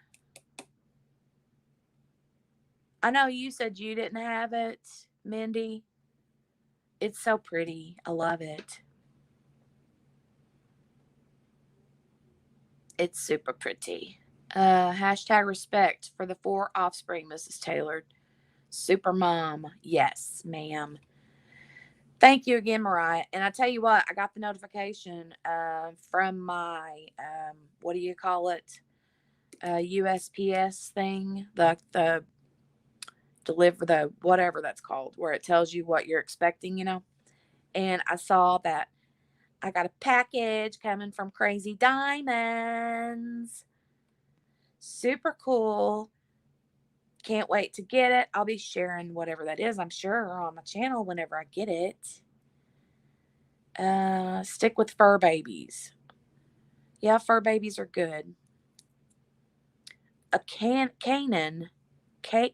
I know you said you didn't have it, Mindy. It's so pretty. I love it. It's super pretty. Hashtag respect for the 4 offspring, Mrs. Taylor. Super mom. Yes, ma'am. Thank you again, Mariah. And I tell you what, I got the notification from my, what do you call it? USPS thing, the deliver the whatever that's called, where it tells you what you're expecting. And I saw that I got a package coming from Crazy Diamonds. Super cool. Can't wait to get it. I'll be sharing whatever that is, I'm sure, on my channel whenever I get it. Stick with fur babies. Yeah, fur babies are good. A Canaan.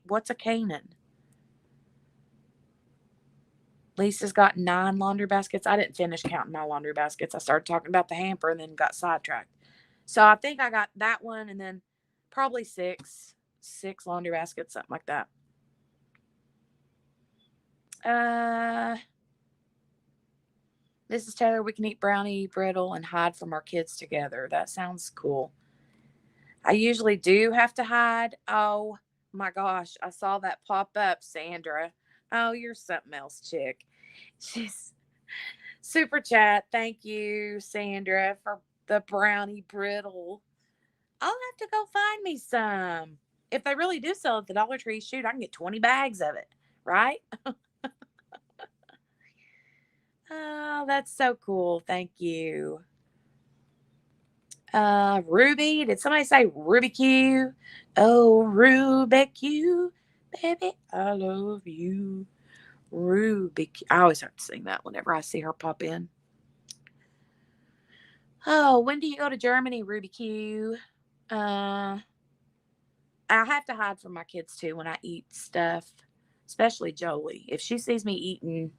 What's a Canaan? Lisa's got 9 laundry baskets. I didn't finish counting my laundry baskets. I started talking about the hamper and then got sidetracked. So I think I got that one and then probably six laundry baskets, something like that. Mrs. Taylor, we can eat brownie brittle and hide from our kids together. That sounds cool. I usually do have to hide. Oh my gosh, I saw that pop up, Sandra. Oh, you're something else, chick. She's super chat. Thank you, Sandra, for the brownie brittle. I'll have to go find me some. If they really do sell at the Dollar Tree, shoot, I can get 20 bags of it, right? Oh, that's so cool. Thank you. Ruby. Did somebody say Ruby Q? Oh, Ruby Q. Baby, I love you. Ruby Q. I always have to sing that whenever I see her pop in. Oh, when do you go to Germany, Ruby Q? I have to hide from my kids too when I eat stuff, especially Jolie. If she sees me eating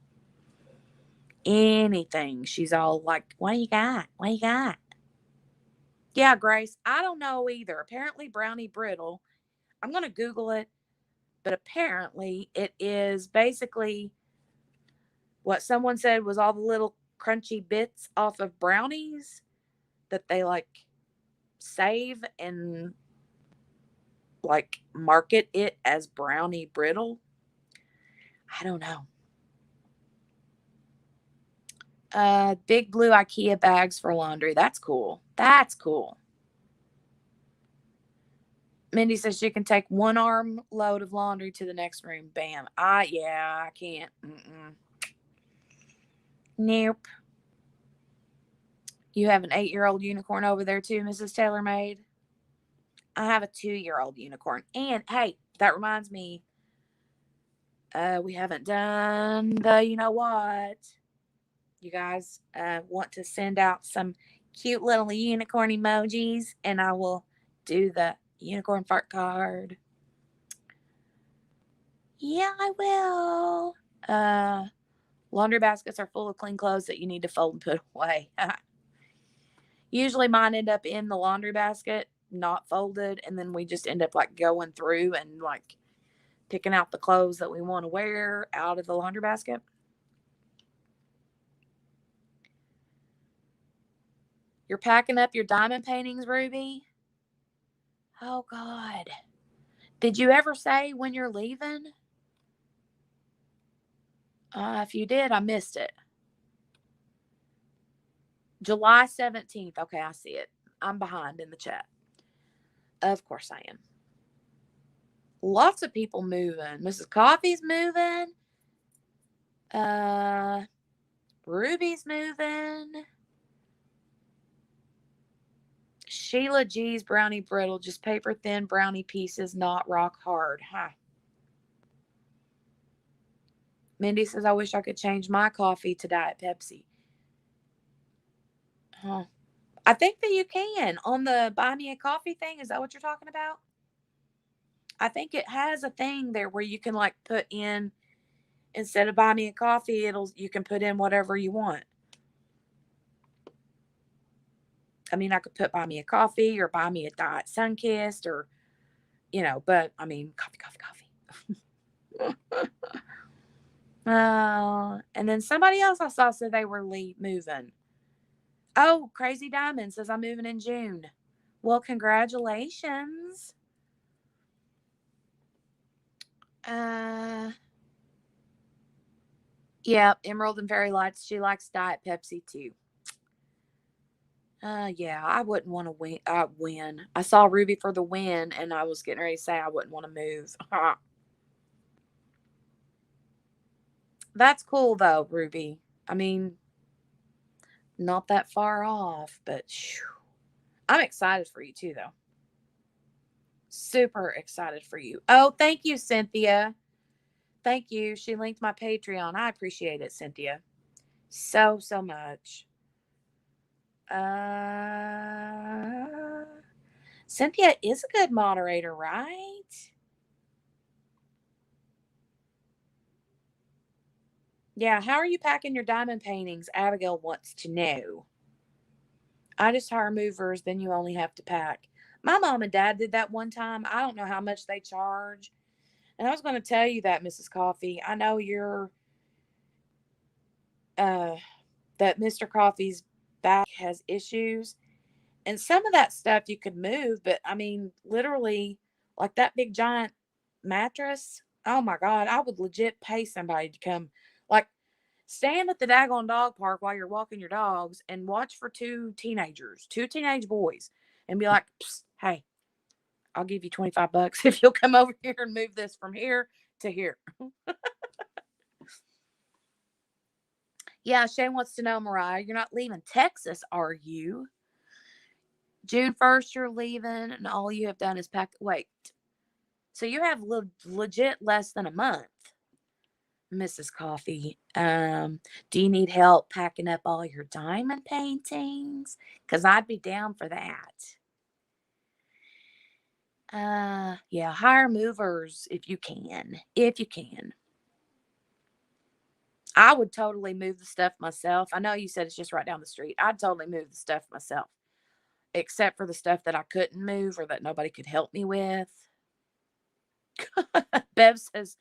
anything, she's all like, "What do you got? What do you got?" Yeah, Grace, I don't know either. Apparently, brownie brittle. I'm going to Google it, but apparently, it is basically what someone said was all the little crunchy bits off of brownies that they like save and like market it as brownie brittle. I don't know. Big blue IKEA bags for laundry. That's cool. That's cool. Mindy says she can take 1 arm load of laundry to the next room. Bam. Yeah, I can't. Nope. You have an 8-year-old unicorn over there too, Mrs. Taylor Maid. I have a 2-year-old unicorn. And hey, that reminds me, we haven't done the you know what. You guys want to send out some cute little unicorn emojis, and I will do the unicorn fart card. Yeah, I will. Laundry baskets are full of clean clothes that you need to fold and put away. Usually mine end up in the laundry basket, not folded, and then we just end up like going through and like picking out the clothes that we want to wear out of the laundry basket. You're packing up your diamond paintings, Ruby? Oh, God. Did you ever say when you're leaving? If you did, I missed it. July 17th. Okay, I see it. I'm behind in the chat. Of course I am. Lots of people moving. Mrs. Coffee's moving. Ruby's moving. Sheila G's brownie brittle, just paper thin brownie pieces, not rock hard. Huh. Mindy says, I wish I could change my coffee to Diet Pepsi. Huh. I think that you can on the buy me a coffee thing. Is that what you're talking about? I think it has a thing there where you can like put in, instead of buy me a coffee, you can put in whatever you want. I mean, I could put buy me a coffee or buy me a Diet Sunkist or, but I mean, coffee. And then somebody else I saw said they were moving. Oh, Crazy Diamond says I'm moving in June. Well, congratulations. Yeah, Emerald and Fairy Lights. She likes Diet Pepsi too. Yeah, I wouldn't want to win. I saw Ruby for the win, and I was getting ready to say I wouldn't want to move. That's cool though, Ruby. I mean, not that far off, but I'm excited for you too, though. Super excited for you. Oh, thank you, Cynthia. Thank you. She linked my Patreon. I appreciate it, Cynthia. So much. Cynthia is a good moderator, right? Yeah, how are you packing your diamond paintings? Abigail wants to know. I just hire movers, then you only have to pack. My mom and dad did that one time. I don't know how much they charge. And I was going to tell you that, Mrs. Coffee. I know that Mr. Coffee's back has issues. And some of that stuff you could move, but I mean, literally, like that big giant mattress. Oh my God, I would legit pay somebody to come, like, stand at the daggone dog park while you're walking your dogs and watch for two teenage boys, and be like, hey, I'll give you $25 if you'll come over here and move this from here to here. Yeah, Shane wants to know, Mariah, you're not leaving Texas, are you? June 1st, you're leaving, and all you have done is pack. Wait, so you have legit less than a month, Mrs. Coffee. Do you need help packing up all your diamond paintings? Because I'd be down for that. Yeah, hire movers if you can. If you can. I would totally move the stuff myself. I know you said it's just right down the street. I'd totally move the stuff myself, except for the stuff that I couldn't move or that nobody could help me with. Bev says,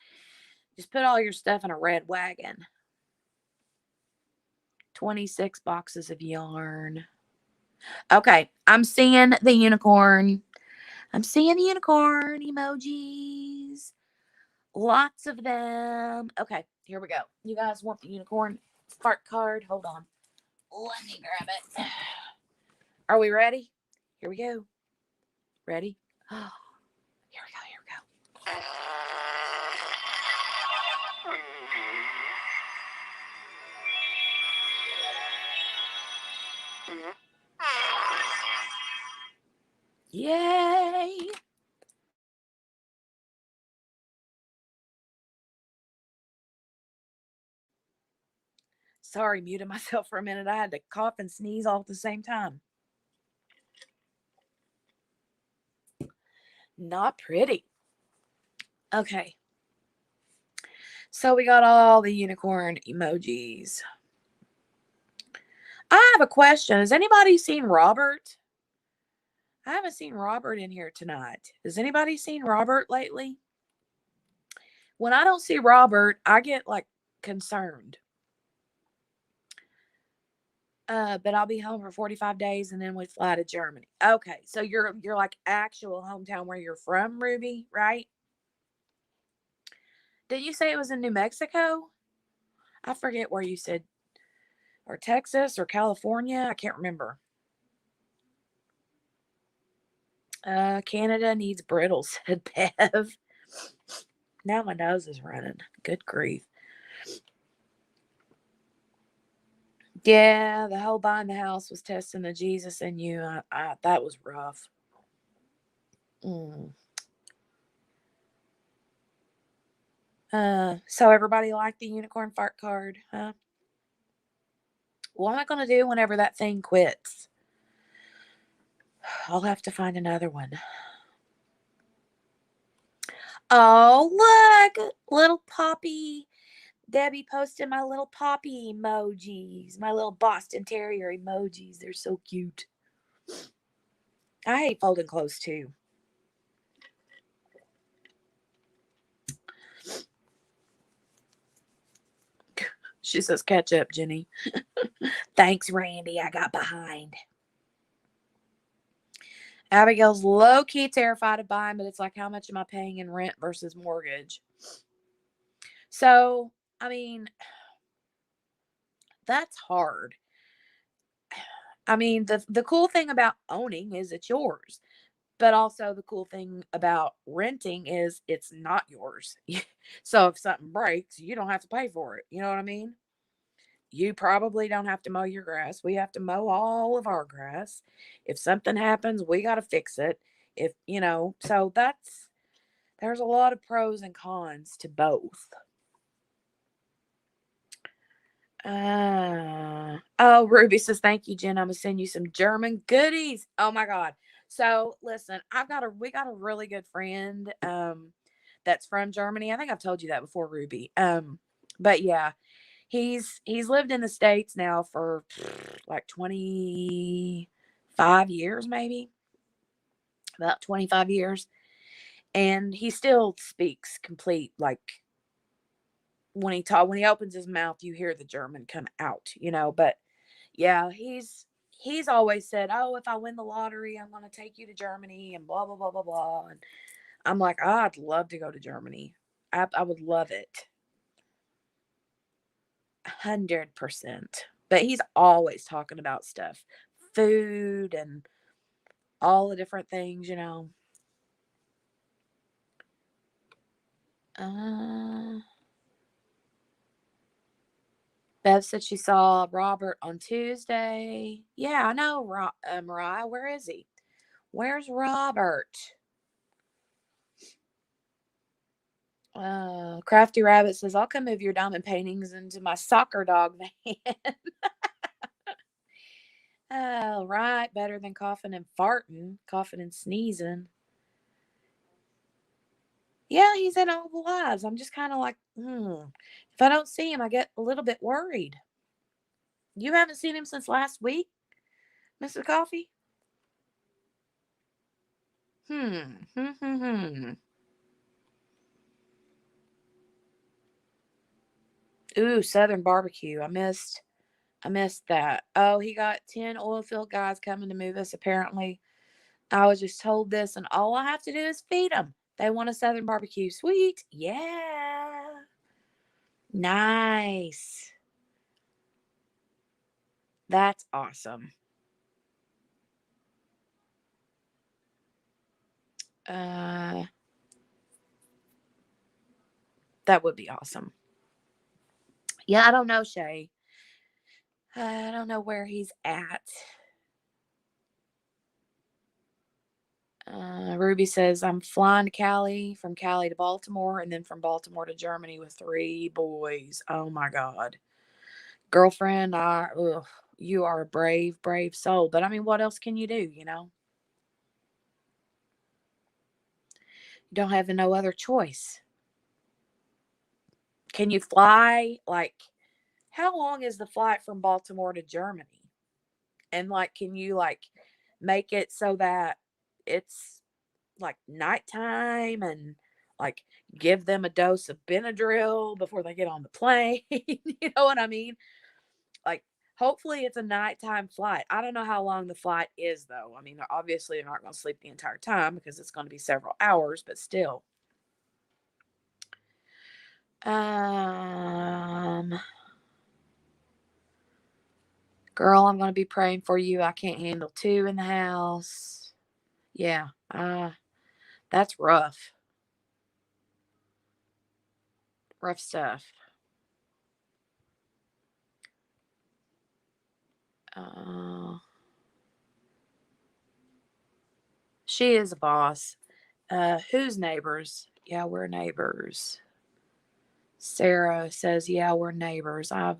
just put all your stuff in a red wagon. 26 boxes of yarn. Okay, I'm seeing the unicorn. I'm seeing the unicorn emojis. Lots of them. Okay, here we go. You guys want the unicorn fart card? Hold on. Let me grab it. Are we ready? Here we go. Ready? Oh, here we go. Here we go. Yay! Sorry, muted myself for a minute. I had to cough and sneeze all at the same time. Not pretty. Okay. So we got all the unicorn emojis. I have a question. Has anybody seen Robert? I haven't seen Robert in here tonight. Has anybody seen Robert lately? When I don't see Robert, I get like concerned. But I'll be home for 45 days and then we fly to Germany. Okay, so you're like actual hometown where you're from, Ruby, right? Did you say it was in New Mexico? I forget where you said, or Texas or California. I can't remember. Canada needs brittle, said Bev. Now my nose is running. Good grief. Yeah, the whole buying the house was testing the Jesus in you. That was rough. So everybody liked the unicorn fart card, huh? What am I going to do whenever that thing quits? I'll have to find another one. Oh, look, little Poppy. Debbie posted my little Poppy emojis, my little Boston Terrier emojis. They're so cute. I hate folding clothes too. She says, catch up, Jenny. Thanks, Randy. I got behind. Abigail's low-key terrified of buying, but it's like, how much am I paying in rent versus mortgage? So, I mean, that's hard. I mean, the cool thing about owning is it's yours. But also the cool thing about renting is it's not yours. So if something breaks, you don't have to pay for it. You know what I mean? You probably don't have to mow your grass. We have to mow all of our grass. If something happens, we got to fix it. If, so there's a lot of pros and cons to both. Oh, Ruby says, thank you, Jen. I'm gonna send you some German goodies. Oh my God. So listen, we got a really good friend that's from Germany. I think I've told you that before, Ruby. But yeah, he's lived in the States now for like 25 years, maybe. About 25 years. And he still speaks complete, like, when he opens his mouth, you hear the German come out, but yeah, he's always said, "Oh, if I win the lottery, I'm going to take you to Germany and blah blah blah blah blah." And I'm like, oh, I'd love to go to Germany. I would love it. 100%. But he's always talking about stuff, food and all the different things. Uh Bev said she saw Robert on Tuesday. Yeah, I know, Mariah. Where is he? Where's Robert? Crafty Rabbit says, I'll come move your diamond paintings into my soccer dog van. Oh, right. Better than coughing and farting, coughing and sneezing. Yeah, he's in all the lives. I'm just kind of like, If I don't see him, I get a little bit worried. You haven't seen him since last week, Mr. Coffee? Hmm. Hmm. Hmm. Hmm. Ooh, Southern barbecue. I missed that. Oh, he got 10 oil field guys coming to move us, apparently. I was just told this, and all I have to do is feed them. They want a Southern barbecue. Sweet. Yeah. Nice. That's awesome. Uh, that would be awesome. Yeah, I don't know, Shay. I don't know where he's at. Ruby says, I'm flying to Cali, from Cali to Baltimore, and then from Baltimore to Germany with 3 boys. Oh my God. Girlfriend, you are a brave, brave soul. But I mean, what else can you do, You don't have no other choice. Can you fly? Like, how long is the flight from Baltimore to Germany? And like, can you like make it so that it's like nighttime and like give them a dose of Benadryl before they get on the plane? You know what I mean? Like, hopefully it's a nighttime flight. I don't know how long the flight is though. I mean, obviously they're not going to sleep the entire time because it's going to be several hours, but still. Um Girl, I'm going to be praying for you. I can't handle 2 in the house. Yeah. That's rough. Rough stuff. Uh, she is a boss. Who's neighbors? Yeah, we're neighbors. Sarah says, yeah, we're neighbors. I'm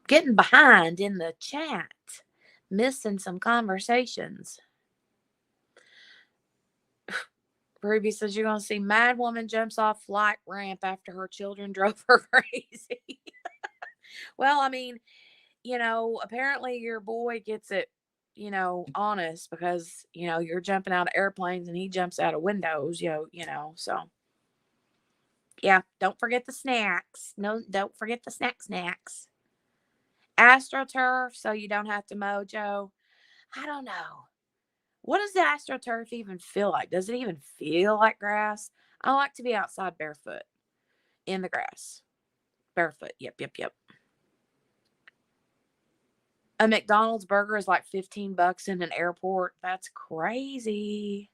getting behind in the chat, missing some conversations. Ruby says, you're going to see mad woman jumps off flight ramp after her children drove her crazy. Well, I mean, apparently your boy gets it, honest because, you're jumping out of airplanes and he jumps out of windows, so. Yeah, don't forget the snacks. No, don't forget the snacks. AstroTurf, so you don't have to mojo. I don't know. What does the AstroTurf even feel like? Does it even feel like grass? I like to be outside barefoot in the grass. Barefoot. Yep. A McDonald's burger is like $15 in an airport. That's crazy.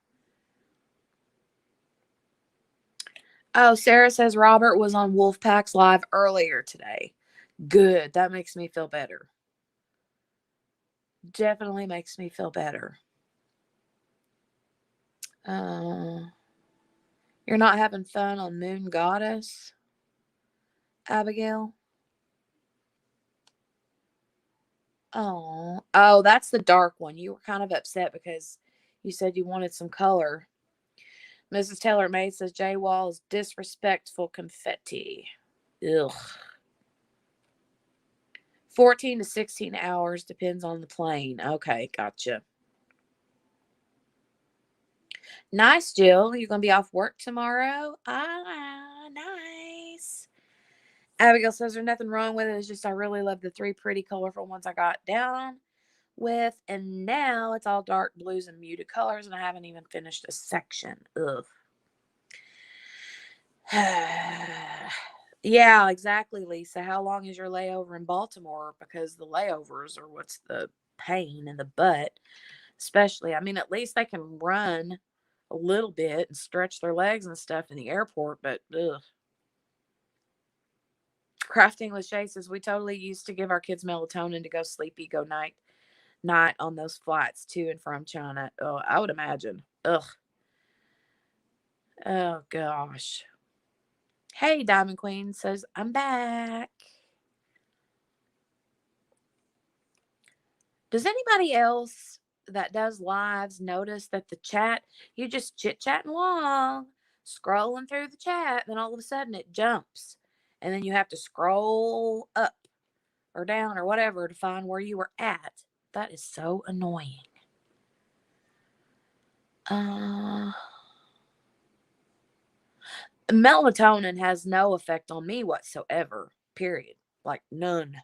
Oh, Sarah says Robert was on Wolfpack's live earlier today. Good. That makes me feel better. Definitely makes me feel better. You're not having fun on Moon Goddess, Abigail? Oh, that's the dark one. You were kind of upset because you said you wanted some color. Mrs. Taylor Maid says Jay Wall is disrespectful confetti. Ugh. 14 to 16 hours depends on the plane. Okay, gotcha. Nice, Jill. You're going to be off work tomorrow? Ah, nice. Abigail says there's nothing wrong with it. It's just I really love the 3 pretty colorful ones I got down with. And now it's all dark blues and muted colors. And I haven't even finished a section. Ugh. Yeah, exactly, Lisa. How long is your layover in Baltimore? Because the layovers are what's the pain in the butt. Especially, I mean, at least they can run a little bit and stretch their legs and stuff in the airport, but ugh. Crafting Lachey says we totally used to give our kids melatonin to go sleepy, go night on those flights to and from China. Oh, I would imagine. Ugh. Oh gosh. Hey, Diamond Queen says I'm back. Does anybody else that does lives notice that the chat, you just chit chatting along, scrolling through the chat, then all of a sudden it jumps. And then you have to scroll up or down or whatever to find where you were at. That is so annoying. Melatonin has no effect on me whatsoever. Period. Like none.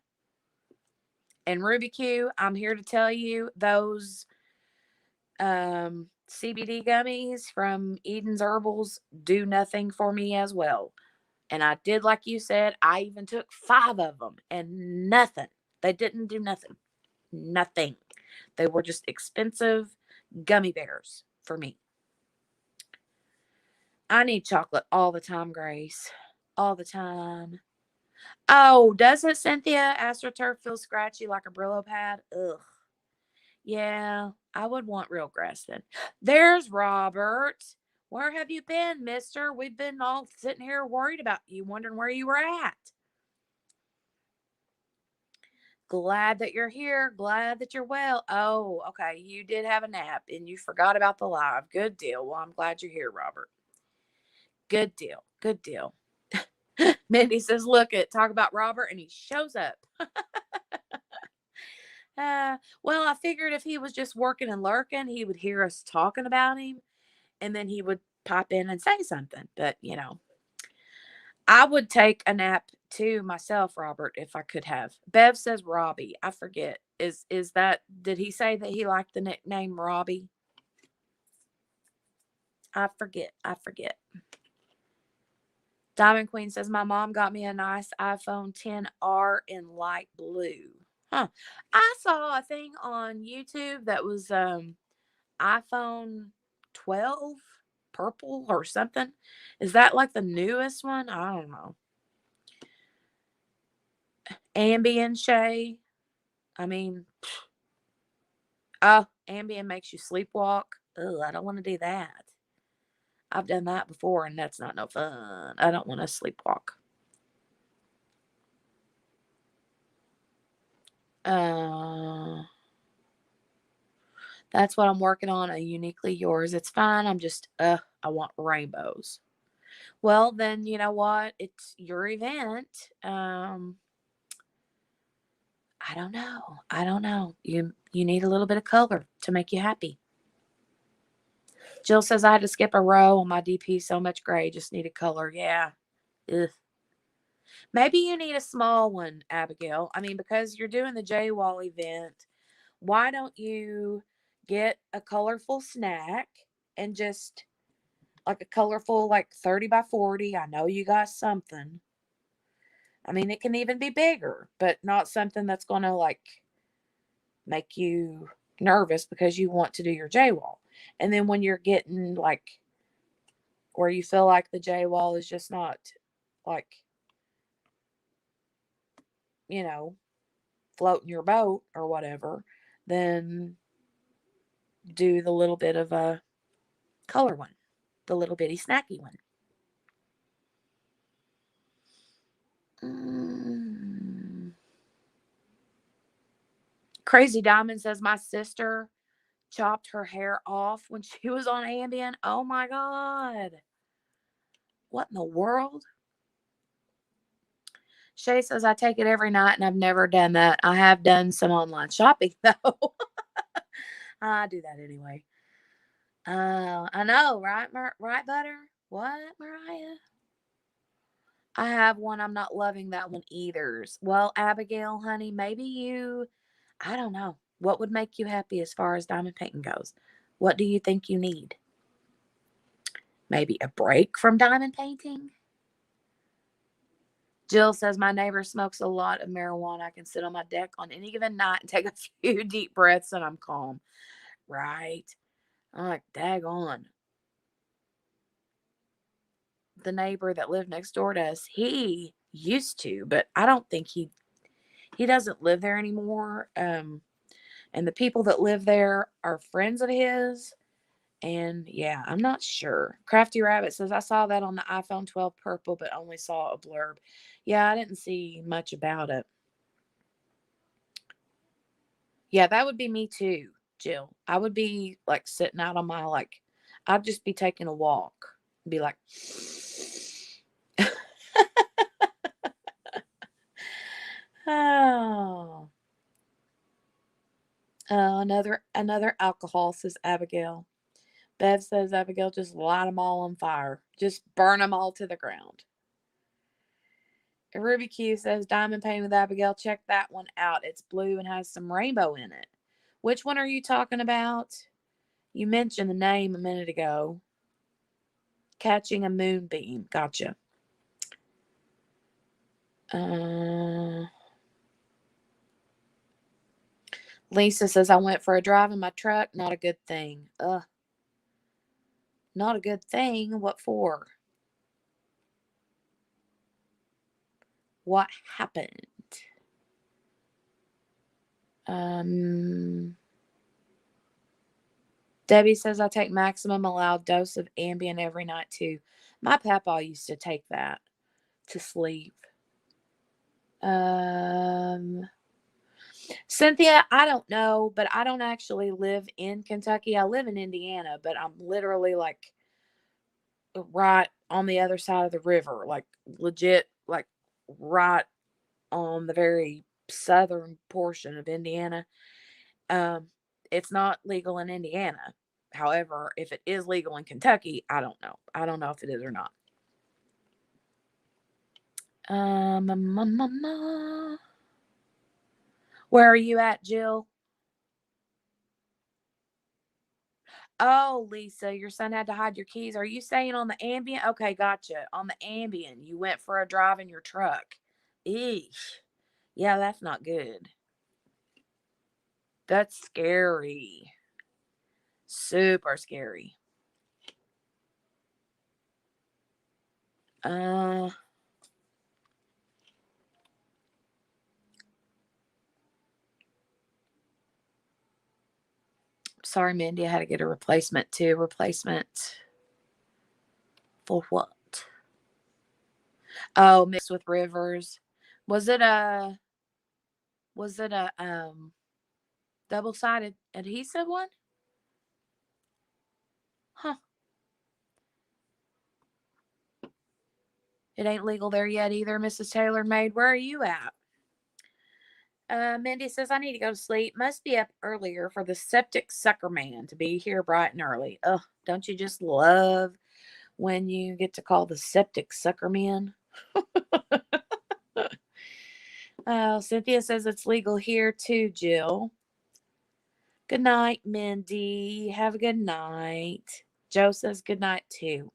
And Ruby Q, I'm here to tell you those CBD gummies from Eden's Herbals do nothing for me as well. And I did like you said, I even took 5 of them and nothing. They didn't do nothing. Nothing. They were just expensive gummy bears for me. I need chocolate all the time, Grace. All the time. Oh, does it, Cynthia? AstroTurf feels scratchy like a Brillo pad? Ugh. Yeah, I would want real grass then. There's Robert. Where have you been, mister? We've been all sitting here worried about you, wondering where you were at. Glad that you're here. Glad that you're well. Oh, okay. You did have a nap and you forgot about the live. Good deal. Well, I'm glad you're here, Robert. Good deal. Good deal. Mindy says, look at talk about Robert and he shows up. Well, I figured if he was just working and lurking, he would hear us talking about him and then he would pop in and say something. But, I would take a nap too myself, Robert, if I could have. Bev says Robbie. I forget. Is that did he say that he liked the nickname Robbie? I forget. Diamond Queen says my mom got me a nice iPhone 10R in light blue. Huh. I saw a thing on YouTube that was iPhone 12 purple or something. Is that like the newest one? I don't know. Ambien Shay. I mean, Ambien makes you sleepwalk. Ugh, I don't want to do that. I've done that before and that's not no fun. I don't want to sleepwalk. That's what I'm working on, a uniquely yours. It's fine. I'm just, I want rainbows. Well, then you know what? It's your event. I don't know. You need a little bit of color to make you happy. Jill says I had to skip a row on my DP. So much gray, just needed color. Yeah. Ugh. Maybe you need a small one, Abigail. I mean, because you're doing the J-Wall event, why don't you get a colorful snack and just like a colorful, like 30 by 40. I know you got something. I mean, it can even be bigger, but not something that's going to like make you nervous because you want to do your J-Wall. And then when you're getting like where you feel like the J-Wall is just not like, you know, floating your boat or whatever, then do the little bit of a color one, the little bitty snacky one. Crazy Diamond says my sister chopped her hair off when she was on Ambien. Oh my God. What in the world? Shay says I take it every night and I've never done that. I have done some online shopping though. I do that anyway. I know, right, right, Butter? What, Mariah? I have one. I'm not loving that one either. Well, Abigail, honey, maybe you, I don't know. What would make you happy as far as diamond painting goes? What do you think you need? Maybe a break from diamond painting? Jill says, my neighbor smokes a lot of marijuana. I can sit on my deck on any given night and take a few deep breaths and I'm calm. Right. I'm like, daggone. The neighbor that lived next door to us, he used to, but I don't think he doesn't live there anymore. And the people that live there are friends of his. And yeah, I'm not sure. Crafty Rabbit says, I saw that on the iPhone 12 purple, but only saw a blurb. Yeah, I didn't see much about it. Yeah, that would be me too, Jill. I would be like sitting out on my, like, I'd just be taking a walk. Be like, oh. Another alcohol, says Abigail. Bev says, Abigail, just light them all on fire. Just burn them all to the ground. Ruby Q says, Diamond Painting with Abigail. Check that one out. It's blue and has some rainbow in it. Which one are you talking about? You mentioned the name a minute ago. Catching a Moonbeam. Gotcha. Lisa says, I went for a drive in my truck. Not a good thing. Not a good thing. What for? What happened? Debbie says, I take maximum allowed dose of Ambien every night too. My papa used to take that to sleep. Cynthia, I don't know, but I don't actually live in Kentucky. I live in Indiana, but I'm literally like right on the other side of the river, like legit, like right on the very southern portion of Indiana. Um, it's not legal in Indiana. However, if it is legal in Kentucky, I don't know. I don't know if it is or not. Where are you at, Jill? Oh, Lisa, your son had to hide your keys. Are you saying on the Ambien? Okay, gotcha. On the Ambien, you went for a drive in your truck. Eesh. Yeah, that's not good. That's scary. Super scary. Sorry, Mindy, I had to get a replacement too. Replacement for what? Oh, mixed with Rivers. Was it a double-sided adhesive one? Huh. It ain't legal there yet either, Mrs. Taylor Maid. Where are you at? Mindy says, I need to go to sleep. Must be up earlier for the septic sucker man to be here bright and early. Ugh, don't you just love when you get to call the septic sucker man? Cynthia says it's legal here too, Jill. Good night, Mindy. Have a good night. Joe says good night too.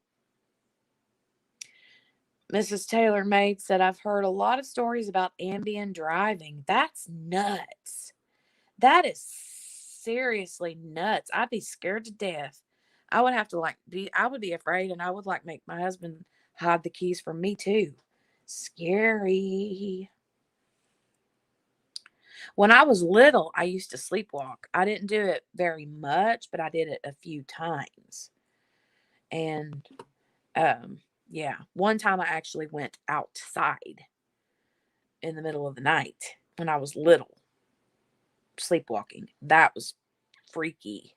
Mrs. Taylor Maid said, I've heard a lot of stories about Ambien driving. That's nuts. That is seriously nuts. I'd be scared to death. I would have to I would be afraid, and I would make my husband hide the keys from me too. Scary. When I was little, I used to sleepwalk. I didn't do it very much, but I did it a few times. And yeah, one time I actually went outside in the middle of the night when I was little, sleepwalking. That was freaky.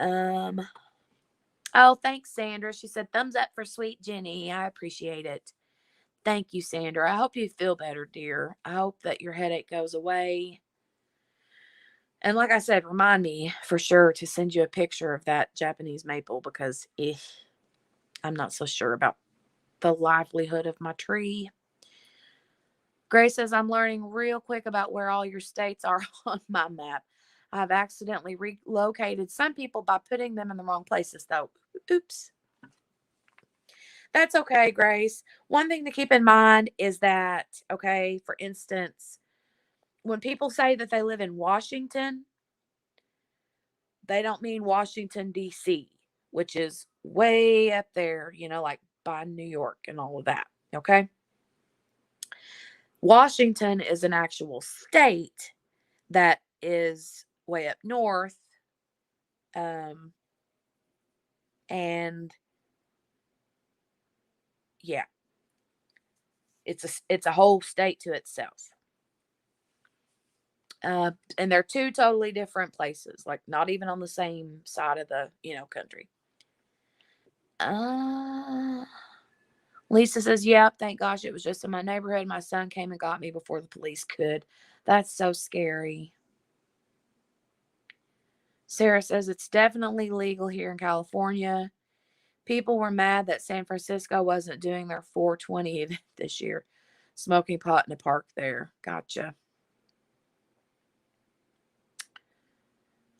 Oh, thanks, Sandra. She said, thumbs up for sweet Jenny. I appreciate it. Thank you, Sandra. I hope you feel better, dear. I hope that your headache goes away. And like I said, remind me for sure to send you a picture of that Japanese maple because I'm not so sure about the livelihood of my tree. Grace says, I'm learning real quick about where all your states are on my map. I've accidentally relocated some people by putting them in the wrong places, though. Oops. That's okay, Grace. One thing to keep in mind is that, okay, for instance, when people say that they live in Washington, they don't mean Washington, D.C., which is way up there, like by New York and all of that, okay? Washington is an actual state that is way up north, and yeah, it's a whole state to itself. And they're two totally different places, like not even on the same side of the country. Lisa says, yep, thank gosh it was just in my neighborhood. My son came and got me before the police could. That's so scary. Sarah says it's definitely legal here in California. People were mad that San Francisco wasn't doing their 420 event this year. Smoking pot in the park there. Gotcha.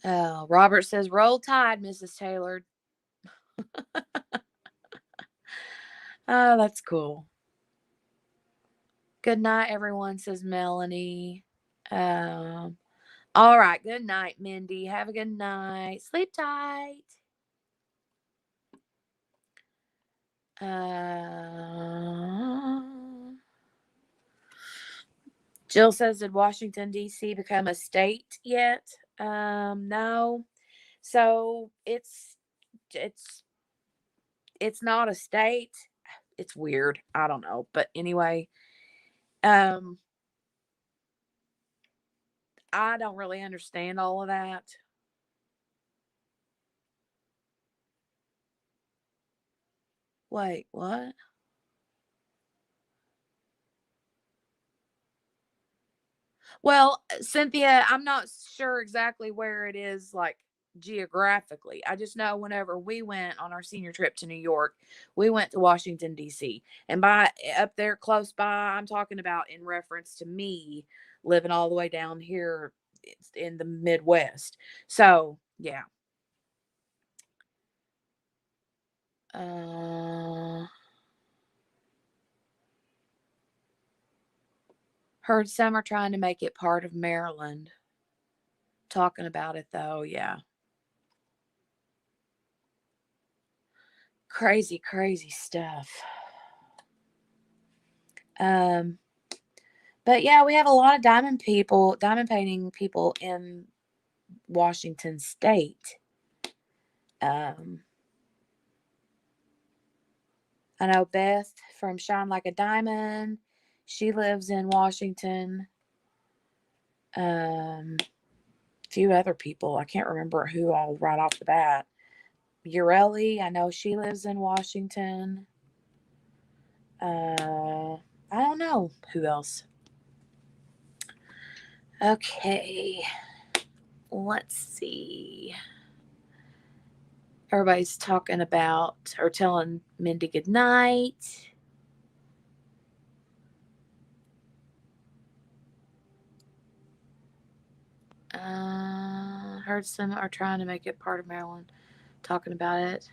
Robert says, roll tide, Mrs. Taylor. Oh, that's cool. Good night, everyone, says Melanie. All right. Good night, Mindy. Have a good night. Sleep tight. Jill says, did Washington, D.C. become a state yet? No. So it's not a state. It's weird. I don't know. But anyway, I don't really understand all of that. Wait, what? Well, Cynthia, I'm not sure exactly where it is, like geographically. I just know whenever we went on our senior trip to New York, we went to Washington, D.C. And by up there close by, I'm talking about in reference to me living all the way down here in the Midwest. So, yeah. Heard some are trying to make it part of Maryland. Talking about it though, yeah. Crazy, crazy stuff. But yeah, we have a lot of diamond painting people in Washington State. I know Beth from Shine Like a Diamond. She lives in Washington. A few other people. I can't remember who all right off the bat. Ureli, I know she lives in Washington. I don't know who else. Okay. Let's see. Everybody's talking about or telling Mindy good night. Heard some are trying to make it part of Maryland. Talking about it.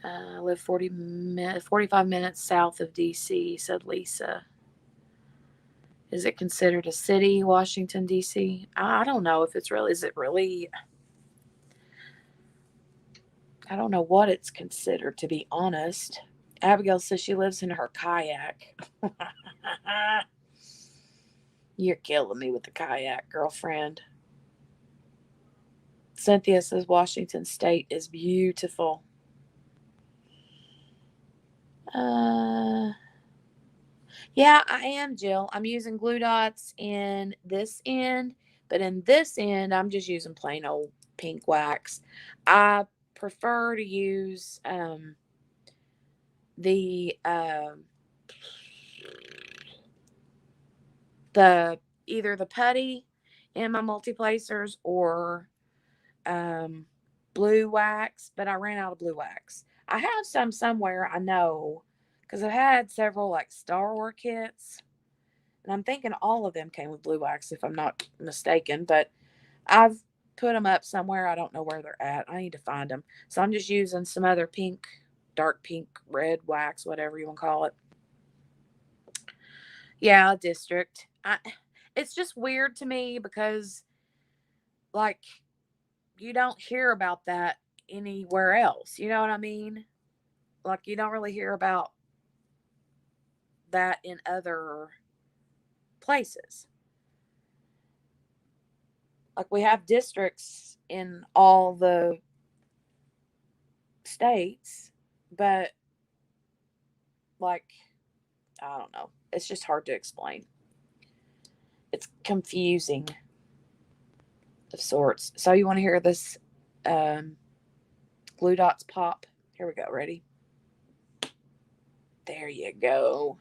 I live 45 minutes south of D.C., said Lisa. Is it considered a city, Washington, D.C.? I don't know if it's really, is it really? I don't know what it's considered, to be honest. Abigail says she lives in her kayak. You're killing me with the kayak, girlfriend. Cynthia says Washington State is beautiful. Yeah, I am, Jill. I'm using glue dots in this end, but in this end, I'm just using plain old pink wax. I prefer to use the either the putty in my multi-placers or blue wax, but I ran out of blue wax. I have some somewhere, I know, because I've had several like Star Wars kits, and I'm thinking all of them came with blue wax, if I'm not mistaken, but I've put them up somewhere. I don't know where they're at. I need to find them. So I'm just using some other pink, dark pink, red wax, whatever you want to call it. Yeah, district. It's just weird to me because, like, you don't hear about that anywhere else. You know what I mean? Like, you don't really hear about that in other places. Like, we have districts in all the states, but, like, I don't know. It's just hard to explain. It's confusing of sorts. So, you want to hear this glue dots pop? Here we go. Ready? There you go.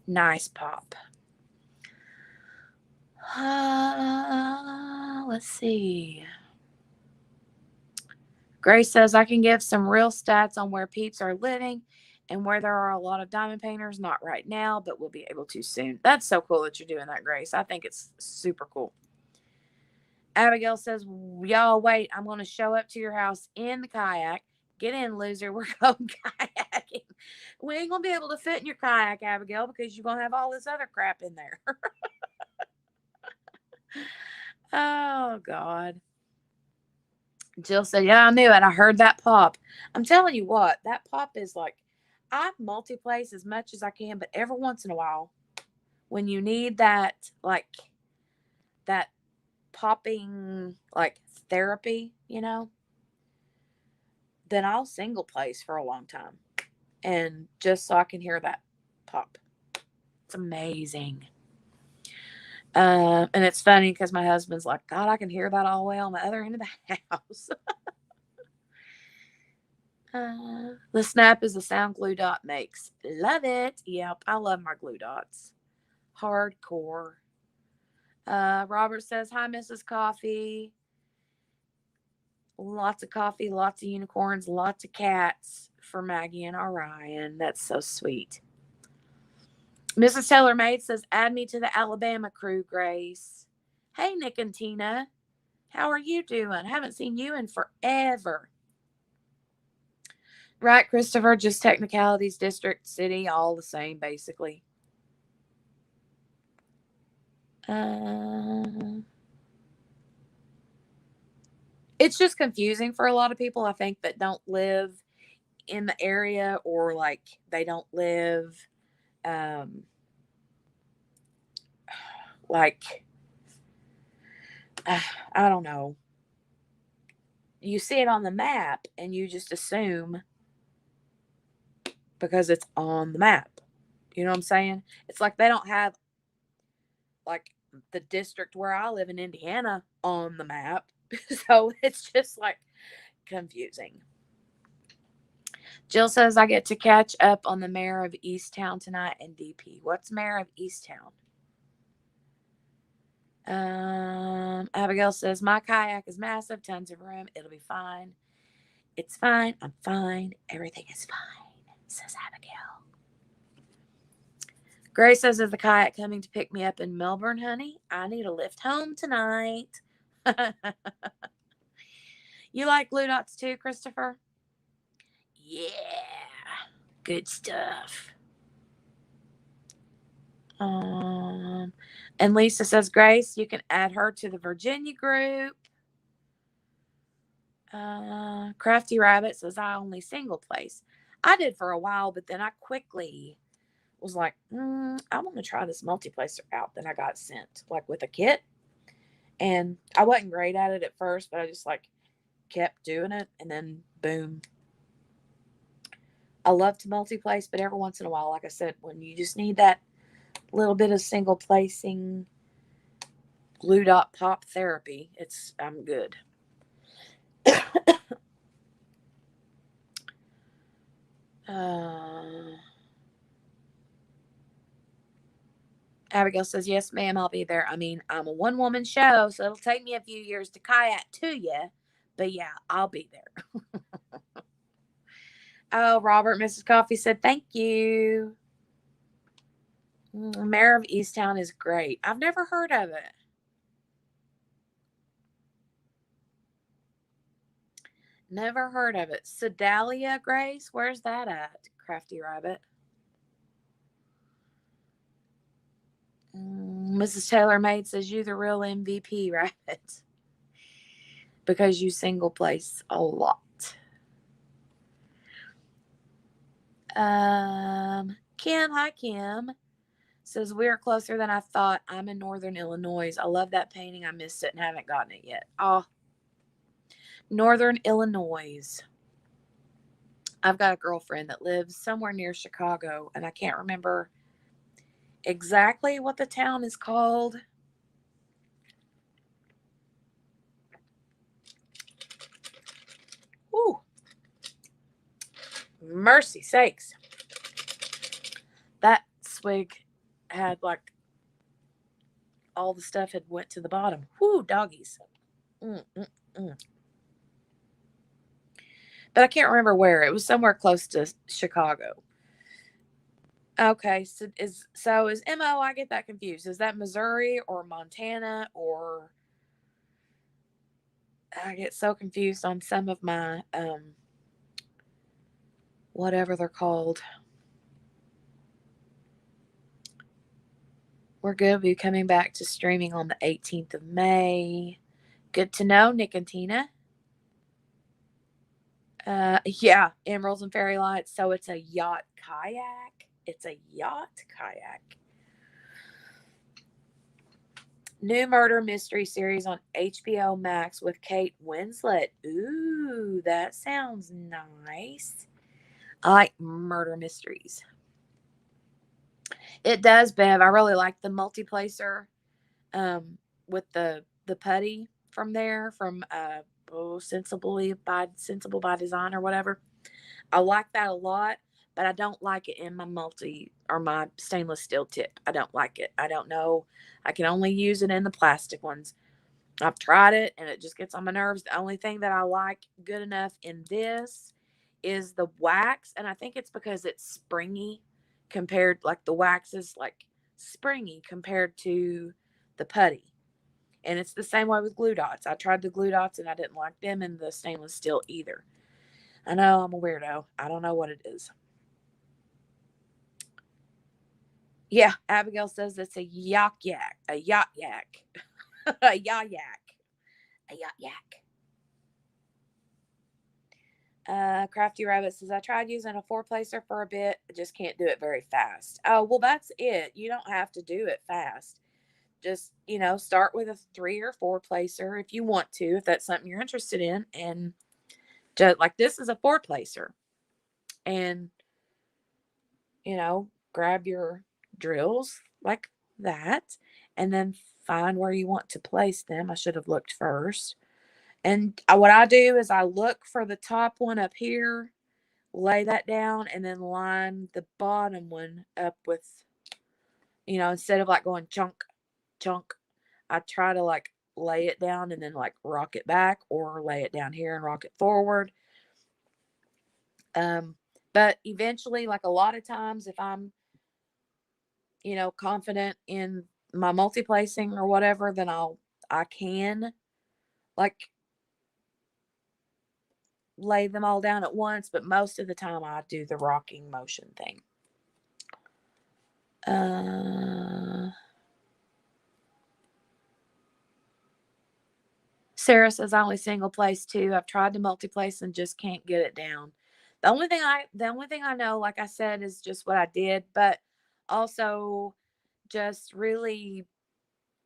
Nice pop. Let's see. Grace says I can give some real stats on where peeps are living and where there are a lot of diamond painters. Not right now, but we'll be able to soon. That's so cool that you're doing that, Grace. I think it's super cool. Abigail says, y'all wait, I'm going to show up to your house in the kayak. Get in, loser. We're going kayaking. We ain't going to be able to fit in your kayak, Abigail, because you're going to have all this other crap in there. Oh, God. Jill said, yeah, I knew it. I heard that pop. I'm telling you what, that pop is like, I multi-place as much as I can, but every once in a while, when you need that, like, that popping, like, therapy, you know, then I'll single place for a long time. And just so I can hear that pop. It's amazing. And it's funny because my husband's like, God, I can hear that all the way on the other end of the house. The snap is the sound glue dot makes. Love it. Yep, I love my glue dots. Hardcore. Robert says, hi, Mrs. Coffee. Lots of coffee, lots of unicorns, lots of cats for Maggie and Orion. That's so sweet. Mrs. Taylor Maid says, add me to the Alabama crew, Grace. Hey, Nick and Tina. How are you doing? Haven't seen you in forever. Right, Christopher, just technicalities, district, city, all the same, basically. It's just confusing for a lot of people, I think, that don't live in the area or, like, they don't live, like, I don't know. You see it on the map and you just assume because it's on the map. You know what I'm saying? It's like they don't have, like, the district where I live in Indiana on the map. So it's just, like, confusing. Jill says I get to catch up on the Mayor of Easttown tonight and DP. What's Mayor of Easttown? Abigail says my kayak is massive, tons of room. It'll be fine. It's fine. I'm fine. Everything is fine, says Abigail. Grace says, is the kayak coming to pick me up in Melbourne, honey? I need a lift home tonight. You like glue dots too, Christopher? Yeah. Good stuff. And Lisa says, Grace, you can add her to the Virginia group. Crafty Rabbit says, I only single place. I did for a while, but then I quickly was like, I want to try this multiplacer out that I got sent, like with a kit. And I wasn't great at it at first, but I just like kept doing it, and then boom. I love to multiplace, but every once in a while, like I said, when you just need that little bit of single placing glue dot pop therapy, I'm good. Abigail says, yes, ma'am, I'll be there. I mean, I'm a one-woman show, so it'll take me a few years to kayak to you. But yeah, I'll be there. Oh, Robert, Mrs. Coffee said, thank you. Mayor of Easttown is great. I've never heard of it. Never heard of it. Sedalia, Grace? Where's that at, Crafty Rabbit? Mrs. Taylor Maid says, you the real MVP, Rabbit. Because you single place a lot. Kim, hi Kim, says, we're closer than I thought. I'm in Northern Illinois. I love that painting. I missed it and haven't gotten it yet. Oh, Northern Illinois. I've got a girlfriend that lives somewhere near Chicago, and I can't remember exactly what the town is called. Ooh. Mercy sakes. That swig had like all the stuff had went to the bottom. Whoo, doggies. But I can't remember where. It was somewhere close to Chicago. Okay, so is MO, I get that confused. Is that Missouri or Montana, or I get so confused on some of my whatever they're called. We're good. We'll be coming back to streaming on the 18th of May. Good to know, Nick and Tina. Yeah, Emeralds and Fairy Lights. So it's a yacht kayak. It's a yacht kayak. New murder mystery series on HBO Max with Kate Winslet. Ooh, that sounds nice. I like murder mysteries. It does, Bev. I really like the multiplacer with the putty from there, from Sensible by Design or whatever. I like that a lot, but I don't like it in my my stainless steel tip. I don't like it. I don't know. I can only use it in the plastic ones. I've tried it and it just gets on my nerves. The only thing that I like good enough in this is the wax, and I think it's because it's springy compared, like the wax is like springy compared to the putty. And it's the same way with glue dots. I tried the glue dots and I didn't like them in the stainless steel either. I know I'm a weirdo. I don't know what it is. Yeah, Abigail says it's a yacht yak. A yacht yak. A yacht yak. A yacht yak. Crafty Rabbit says, I tried using a 4-placer for a bit. I just can't do it very fast. Oh, well, that's it. You don't have to do it fast. Just, start with a 3 or 4-placer if you want to, if that's something you're interested in. And just like this is a 4-placer. And, grab your drills like that and then find where you want to place them. I should have looked first. And what I do is I look for the top one up here, lay that down, and then line the bottom one up with, instead of like going chunk, chunk, I try to like lay it down and then like rock it back, or lay it down here and rock it forward. But eventually, like a lot of times, if I'm confident in my multi-placing or whatever, then I can like lay them all down at once, but most of the time I do the rocking motion thing. Sarah says I only single place too. I've tried to multi-place and just can't get it down. The only thing I know, like I said, is just what I did, but also just really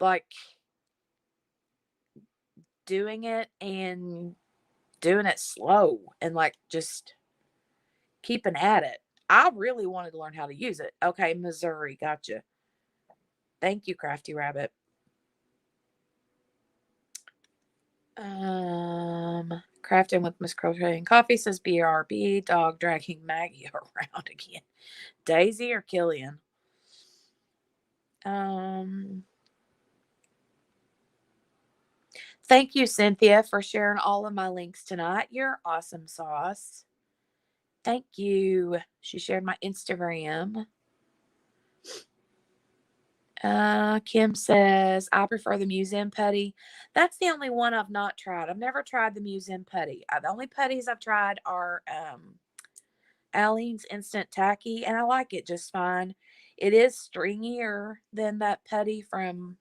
like doing it and doing it slow and like just keeping at it. I really wanted to learn how to use it. Okay, Missouri, gotcha. Thank you, Crafty Rabbit. Crafting with Miss Crocheting Coffee says BRB, dog dragging Maggie around again. Daisy or Killian? Thank you, Cynthia, for sharing all of my links tonight. You're awesome sauce. Thank you. She shared my Instagram. Kim says, I prefer the museum putty. That's the only one I've not tried. I've never tried the museum putty. The only putties I've tried are Aleene's Instant Tacky, and I like it just fine. It is stringier than that putty from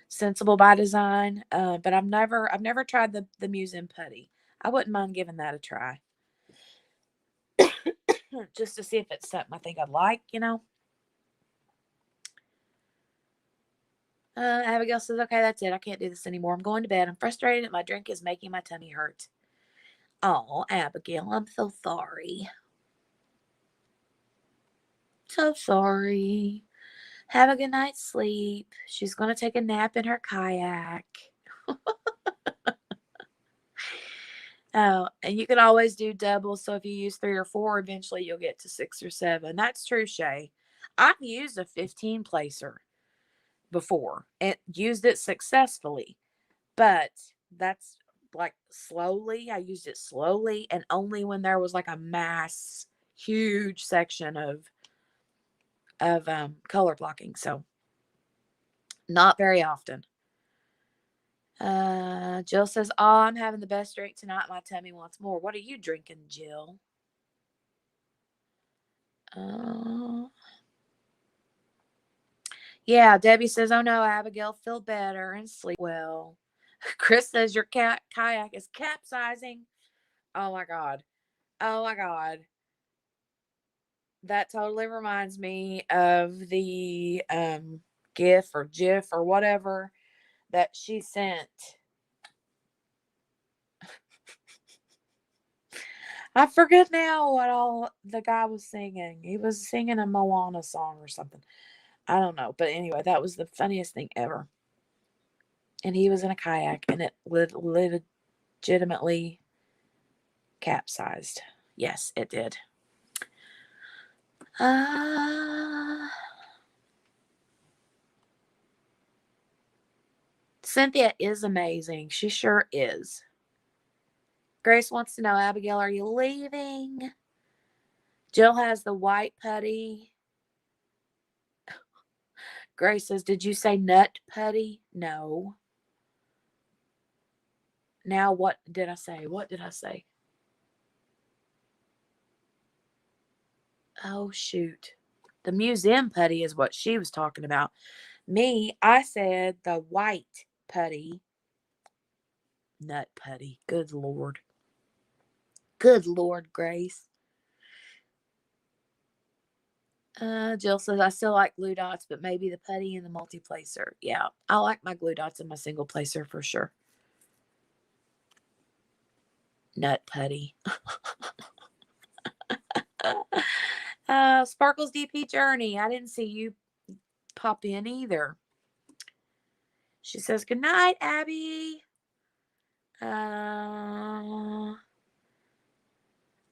Sensible by Design, but I've never tried the museum putty. I wouldn't mind giving that a try, just to see if it's something I think I'd like. Abigail says, okay, that's it. I can't do this anymore. I'm going to bed. I'm frustrated and my drink is making my tummy hurt. Oh, Abigail, I'm so sorry. So sorry. Have a good night's sleep. She's going to take a nap in her kayak. Oh, and you can always do doubles. So if you use 3 or 4, eventually you'll get to 6 or 7. That's true, Shay. I've used a 15 placer before and used it successfully, but that's like slowly. I used it slowly and only when there was like a mass, huge section of color blocking. So not very often. Jill says, oh, I'm having the best drink tonight. My tummy wants more. What are you drinking, Jill? Yeah, Debbie says, oh no, Abigail, feel better and sleep well. Chris says your kayak is capsizing. Oh my God. Oh my God. That totally reminds me of the GIF or GIF or whatever that she sent. I forget now what all the guy was singing. He was singing a Moana song or something. I don't know. But anyway, that was the funniest thing ever. And he was in a kayak and it legitimately capsized. Yes, it did. Cynthia is amazing. She sure is. Grace wants to know, Abigail, are you leaving? Jill has the white putty. Grace says, did you say nut putty? No. Now what did I say? What did I say? Oh, shoot. The museum putty is what she was talking about. Me, I said the white putty. Nut putty. Good Lord. Good Lord, Grace. Jill says, I still like glue dots, but maybe the putty and the multi-placer. Yeah, I like my glue dots and my single placer for sure. Nut putty. Sparkles DP Journey. I didn't see you pop in either. She says, good night, Abby.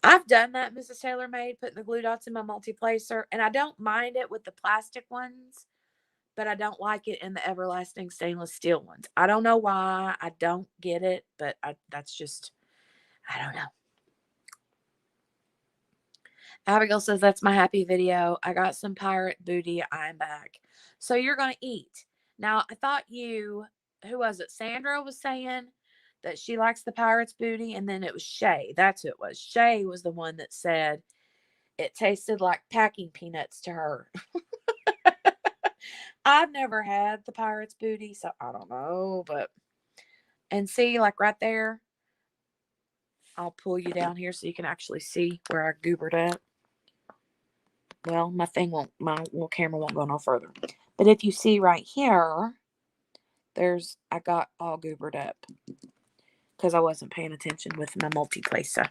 I've done that, Mrs. Taylor Made, putting the glue dots in my multi-placer, and I don't mind it with the plastic ones, but I don't like it in the everlasting stainless steel ones. I don't know why. I don't get it, but that's just, I don't know. Abigail says, that's my happy video. I got some pirate booty. I'm back. So you're going to eat. Now, I thought who was it? Sandra was saying that she likes the pirate's booty. And then it was Shay. That's who it was. Shay was the one that said it tasted like packing peanuts to her. I've never had the pirate's booty, so I don't know. And see, like right there, I'll pull you down here so you can actually see where I goobered at. Well, my little camera won't go no further. But if you see right here, I got all goobered up because I wasn't paying attention with my multiplacer.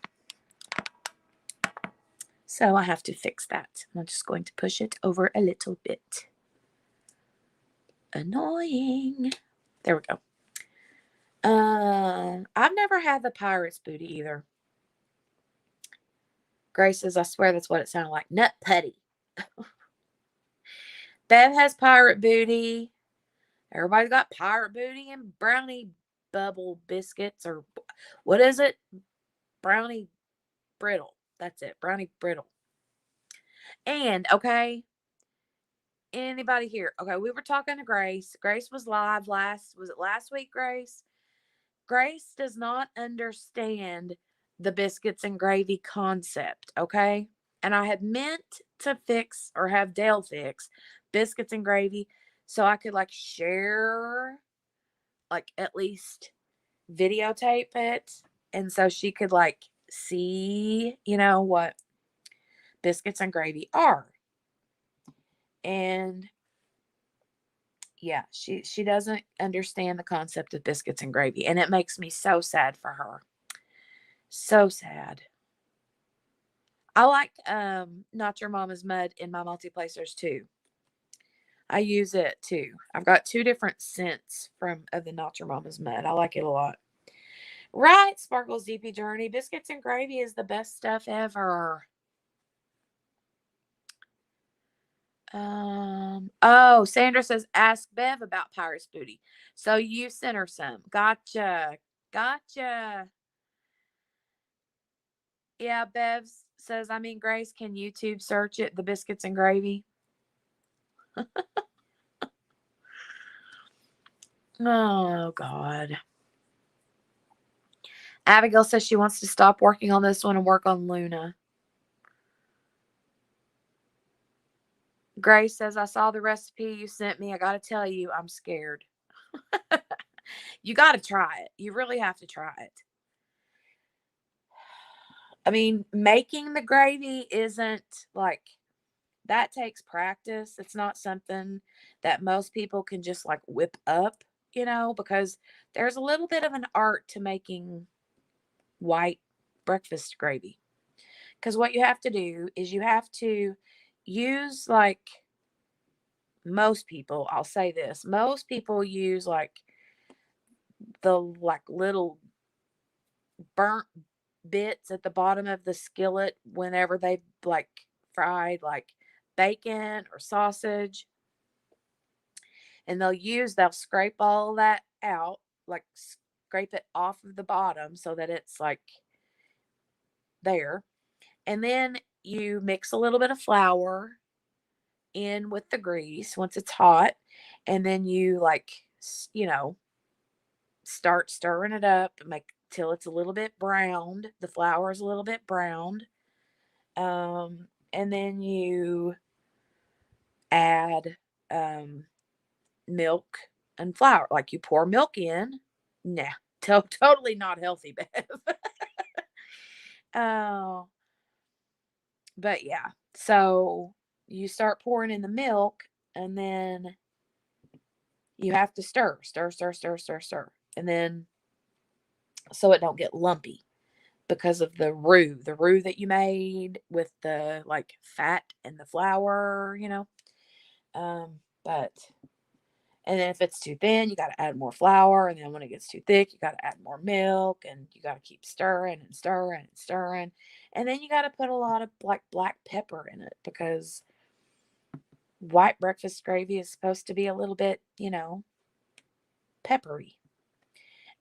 So I have to fix that. I'm just going to push it over a little bit. Annoying. There we go. I've never had the pirate's booty either. Grace says, I swear that's what it sounded like. Nut putty. Bev has pirate booty. Everybody's got pirate booty and brownie bubble biscuits, or what is it? Brownie brittle. That's it. Brownie brittle. And, okay, anybody here? Okay, we were talking to Grace. Grace was live was it last week, Grace? Grace does not understand the biscuits and gravy concept, okay? And I had meant to fix or have Dale fix biscuits and gravy so I could like share, like at least videotape it. And so she could like see, what biscuits and gravy are. And yeah, she doesn't understand the concept of biscuits and gravy. And it makes me so sad for her. So sad. I like Not Your Mama's Mud in my multiplacers too. I use it too. I've got 2 different scents of the Not Your Mama's Mud. I like it a lot. Right, Sparkles DP Journey. Biscuits and gravy is the best stuff ever. Sandra says, ask Bev about Pirate's Booty. So you sent her some. Gotcha. Yeah, Bev says, Grace, can YouTube search it, the biscuits and gravy? Oh, God. Abigail says she wants to stop working on this one and work on Luna. Grace says, I saw the recipe you sent me. I got to tell you, I'm scared. You got to try it. You really have to try it. Making the gravy isn't like, that takes practice. It's not something that most people can just like whip up, because there's a little bit of an art to making white breakfast gravy. Because what you have to do is you have to use like most people, I'll say this, most people use like the like little burnt bits at the bottom of the skillet whenever they like fried like bacon or sausage. And they'll scrape all that out, like scrape it off of the bottom so that it's like there. And then you mix a little bit of flour in with the grease once it's hot. And then you start stirring it up, till it's a little bit browned. The flour is a little bit browned. And then you add milk and flour. Like you pour milk in. Nah, totally not healthy, Bev. Oh, but yeah. So you start pouring in the milk, and then you have to stir, and then so it don't get lumpy because of the roux that you made with the like fat and the flour, but and then if it's too thin, you got to add more flour. And then when it gets too thick, you got to add more milk, and you got to keep stirring and stirring and stirring. And then you got to put a lot of black pepper in it because white breakfast gravy is supposed to be a little bit, peppery.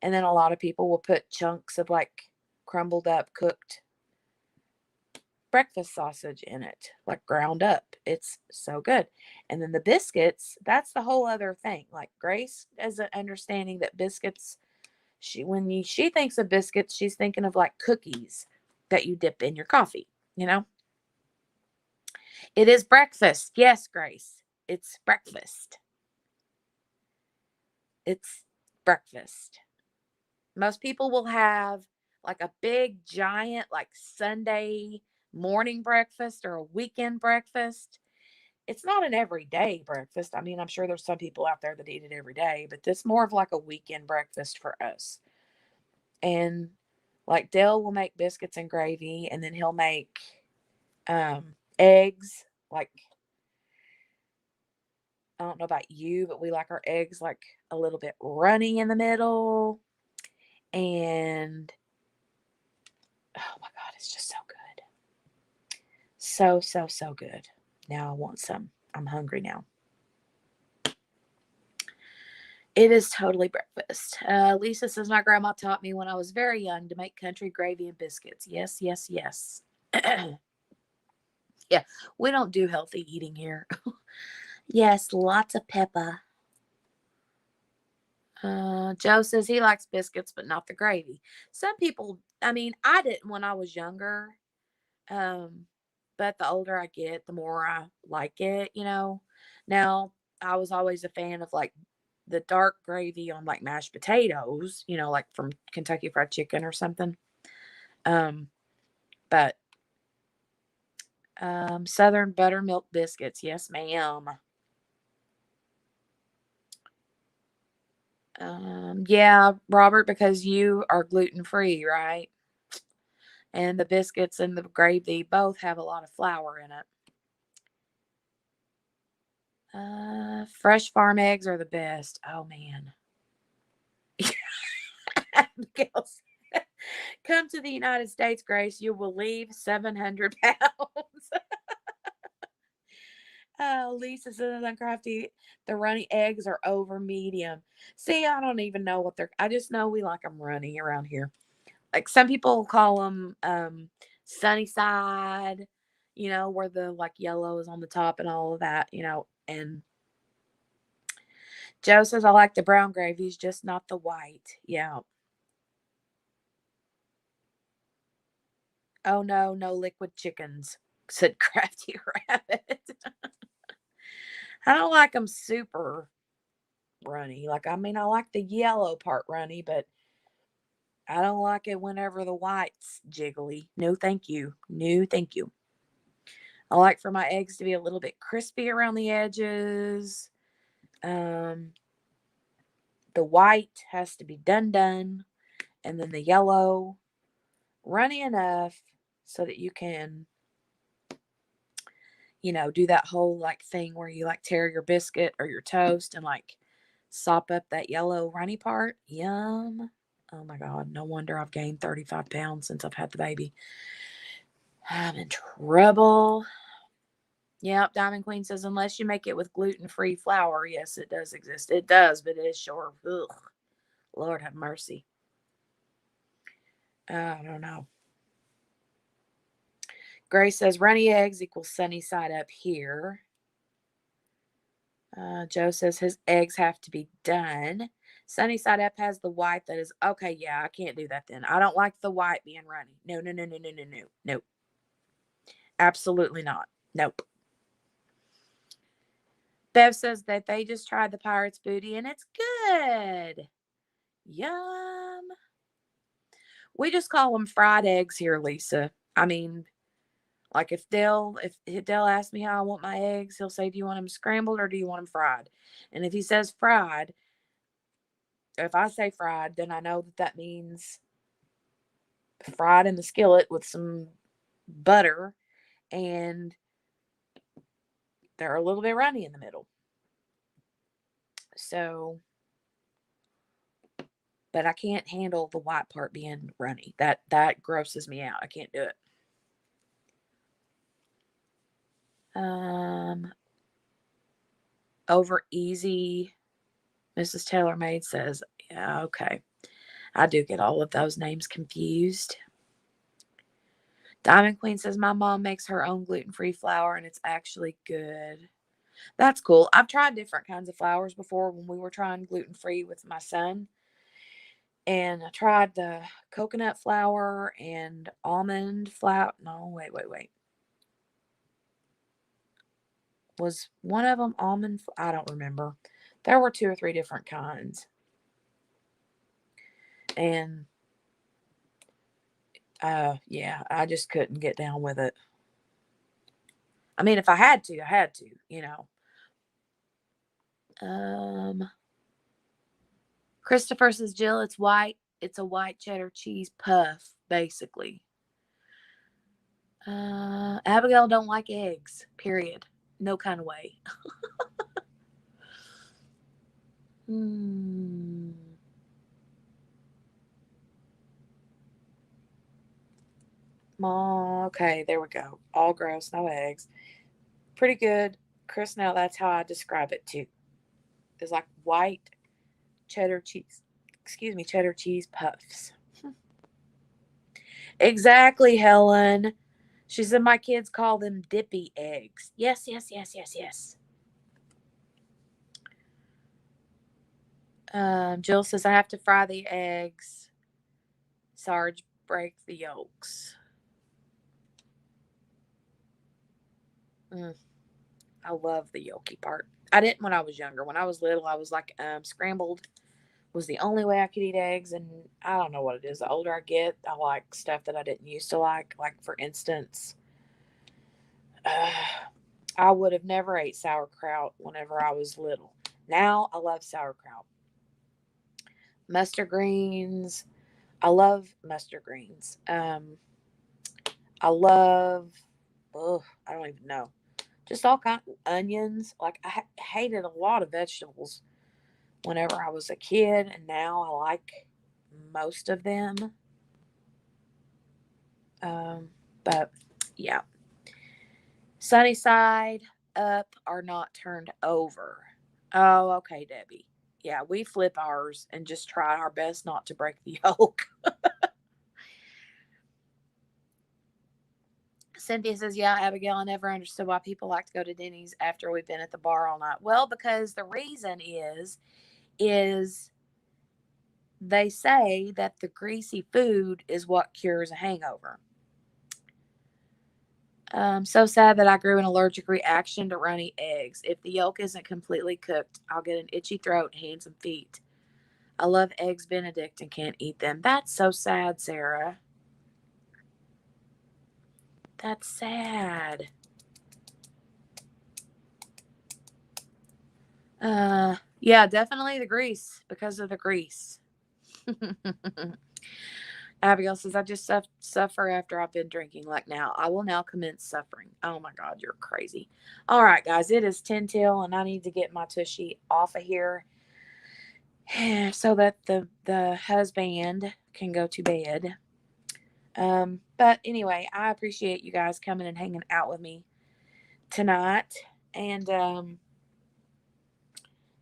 And then a lot of people will put chunks of like crumbled up cooked breakfast sausage in it, like ground up. It's so good. And then the biscuits, that's the whole other thing. Like Grace has an understanding that biscuits, she thinks of biscuits, she's thinking of like cookies that you dip in your coffee, you know? It is breakfast. Yes, Grace. It's breakfast. It's breakfast. Most people will have like a big giant like Sunday morning breakfast or a weekend breakfast. It's not an everyday breakfast. I mean, I'm sure there's some people out there that eat it every day, but this more of like a weekend breakfast for us. And like Dale will make biscuits and gravy, and then he'll make eggs. Like, I don't know about you, but we like our eggs like a little bit runny in the middle. And oh my God, it's just so good. So, so, so good. Now I want some. I'm hungry now. It is totally breakfast. Lisa says, my grandma taught me when I was very young to make country gravy and biscuits. Yes, yes, yes. Yeah, we don't do healthy eating here. Yes, lots of pepper. Joe says he likes biscuits, but not the gravy. Some people, I mean, I didn't when I was younger. Um, but the older I get, the more I like it, you know. Now, I was always a fan of like the dark gravy on like mashed potatoes, you know, like from Kentucky Fried Chicken or something. Um, but Southern buttermilk biscuits, yes, ma'am. Yeah, Robert, because you are gluten free, right? And the biscuits and the gravy both have a lot of flour in it. Fresh farm eggs are the best. Oh man. Abigail's come to the United States, Grace. You will leave 700 pounds. Lisa says uncrafty. The runny eggs are over medium. See, I don't even know what they're. I just know we like them runny around here. Like some people call them sunny side. You know, where the like yellow is on the top and all of that. You know, and Joe says I like the brown gravies, just not the white. Yeah. Oh no, no liquid chickens, said Crafty Rabbit. I don't like them super runny. Like, I mean, I like the yellow part runny, but I don't like it whenever the white's jiggly. No, thank you. No, thank you. I like for my eggs to be a little bit crispy around the edges. Um, the white has to be done, and then the yellow runny enough so that you can, you know, do that whole like thing where you like tear your biscuit or your toast and like sop up that yellow runny part. Yum. Oh my God. No wonder I've gained 35 pounds since I've had the baby. I'm in trouble. Yep. Diamond Queen says, unless you make it with gluten free flour. Yes, it does exist. It does, but it is sure. Ugh. Lord have mercy. I don't know. Grace says, runny eggs equals sunny side up here. Joe says his eggs have to be done. Sunny side up has the white that is okay. Yeah, I can't do that then. I don't like the white being runny. No, no, no, no, no, no, no, nope. Absolutely not. Nope. Bev says that they just tried the pirate's booty and it's good. Yum. We just call them fried eggs here, Lisa. I mean, like if Dale asks me how I want my eggs, he'll say, "Do you want them scrambled or do you want them fried?" And if he says fried, if I say fried, then I know that that means fried in the skillet with some butter, and they're a little bit runny in the middle. So, but I can't handle the white part being runny. That grosses me out. I can't do it. Um, over easy, Mrs. Taylor Maid says, yeah, okay. I do get all of those names confused. Diamond Queen says, my mom makes her own gluten-free flour and it's actually good. That's cool. I've tried different kinds of flours before when we were trying gluten-free with my son. And I tried the coconut flour and almond flour. No, wait. Was one of them almond? I don't remember. There were 2 or 3 different kinds. And yeah, I just couldn't get down with it. I mean, if I had to, I had to, you know. Christopher says, Jill, it's white. It's a white cheddar cheese puff, basically. Abigail don't like eggs, period. No kind of way. Okay, there we go. All gross, no eggs. Pretty good. Chris, now that's how I describe it too. It's like white cheddar cheese. Excuse me, cheddar cheese puffs. Exactly, Helen. She said my kids call them dippy eggs. Yes. Jill says I have to fry the eggs. Sarge, break the yolks. I love the yolky part. I didn't when I was younger. When I was little, I was like scrambled was the only way I could eat eggs. And I don't know what it is. The older I get, I like stuff that I didn't used to like. Like, for instance, I would have never ate sauerkraut whenever I was little. Now I love sauerkraut. Mustard greens. I love mustard greens. I love, I don't even know. Just all kinds of onions. Like, I hated a lot of vegetables whenever I was a kid, and now I like most of them. But yeah. Sunny side up are not turned over. Oh, okay, Debbie. Yeah, we flip ours and just try our best not to break the yolk. Cynthia says, yeah, Abigail, I never understood why people like to go to Denny's after we've been at the bar all night. Well, because the reason is they say that the greasy food is what cures a hangover. So sad that I grew an allergic reaction to runny eggs. If the yolk isn't completely cooked, I'll get an itchy throat, hands and feet. I love eggs Benedict and can't eat them. That's so sad, Sarah. That's sad. Yeah, definitely the grease, because of the grease. Abigail says, I just suffer after I've been drinking like now. I will now commence suffering. Oh my God, you're crazy. All right, guys, it is 10 till and I need to get my tushy off of here so that the husband can go to bed. But anyway, I appreciate you guys coming and hanging out with me tonight. And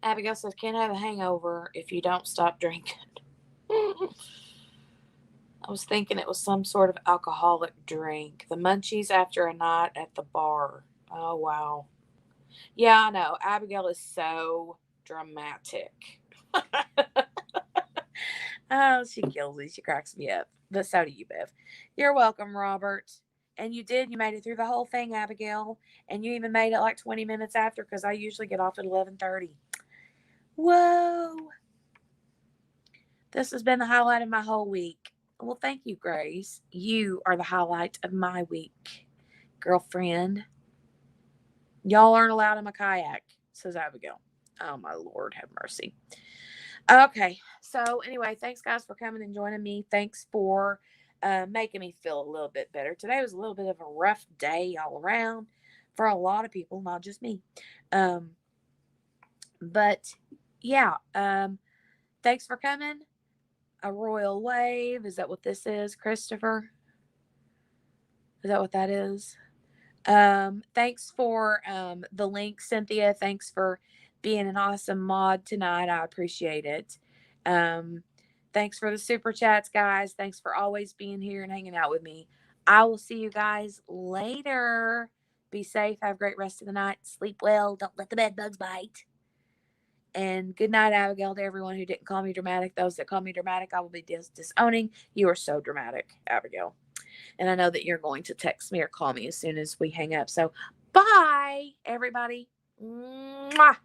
Abigail says, can't have a hangover if you don't stop drinking. I was thinking it was some sort of alcoholic drink. The munchies after a night at the bar. Oh, wow. Yeah, I know. Abigail is so dramatic. Oh, she kills me. She cracks me up. But so do you, Bev. You're welcome, Robert. And you did. You made it through the whole thing, Abigail. And you even made it like 20 minutes after, because I usually get off at 11:30. Whoa. This has been the highlight of my whole week. Well, thank you, Grace. You are the highlight of my week, girlfriend. Y'all aren't allowed in my kayak, says Abigail. Oh, my Lord, have mercy. Okay, so anyway, thanks, guys, for coming and joining me. Thanks for making me feel a little bit better. Today was a little bit of a rough day all around for a lot of people, not just me. But yeah, thanks for coming. A royal wave. Is that what this is, Christopher? Is that what that is? Thanks for the link, Cynthia. Thanks for being an awesome mod tonight. I appreciate it. Thanks for the super chats, guys. Thanks for always being here and hanging out with me. I will see you guys later. Be safe. Have a great rest of the night. Sleep well. Don't let the bed bugs bite. And good night, Abigail, to everyone who didn't call me dramatic. Those that call me dramatic, I will be disowning. You are so dramatic, Abigail. And I know that you're going to text me or call me as soon as we hang up. So bye, everybody. Mwah.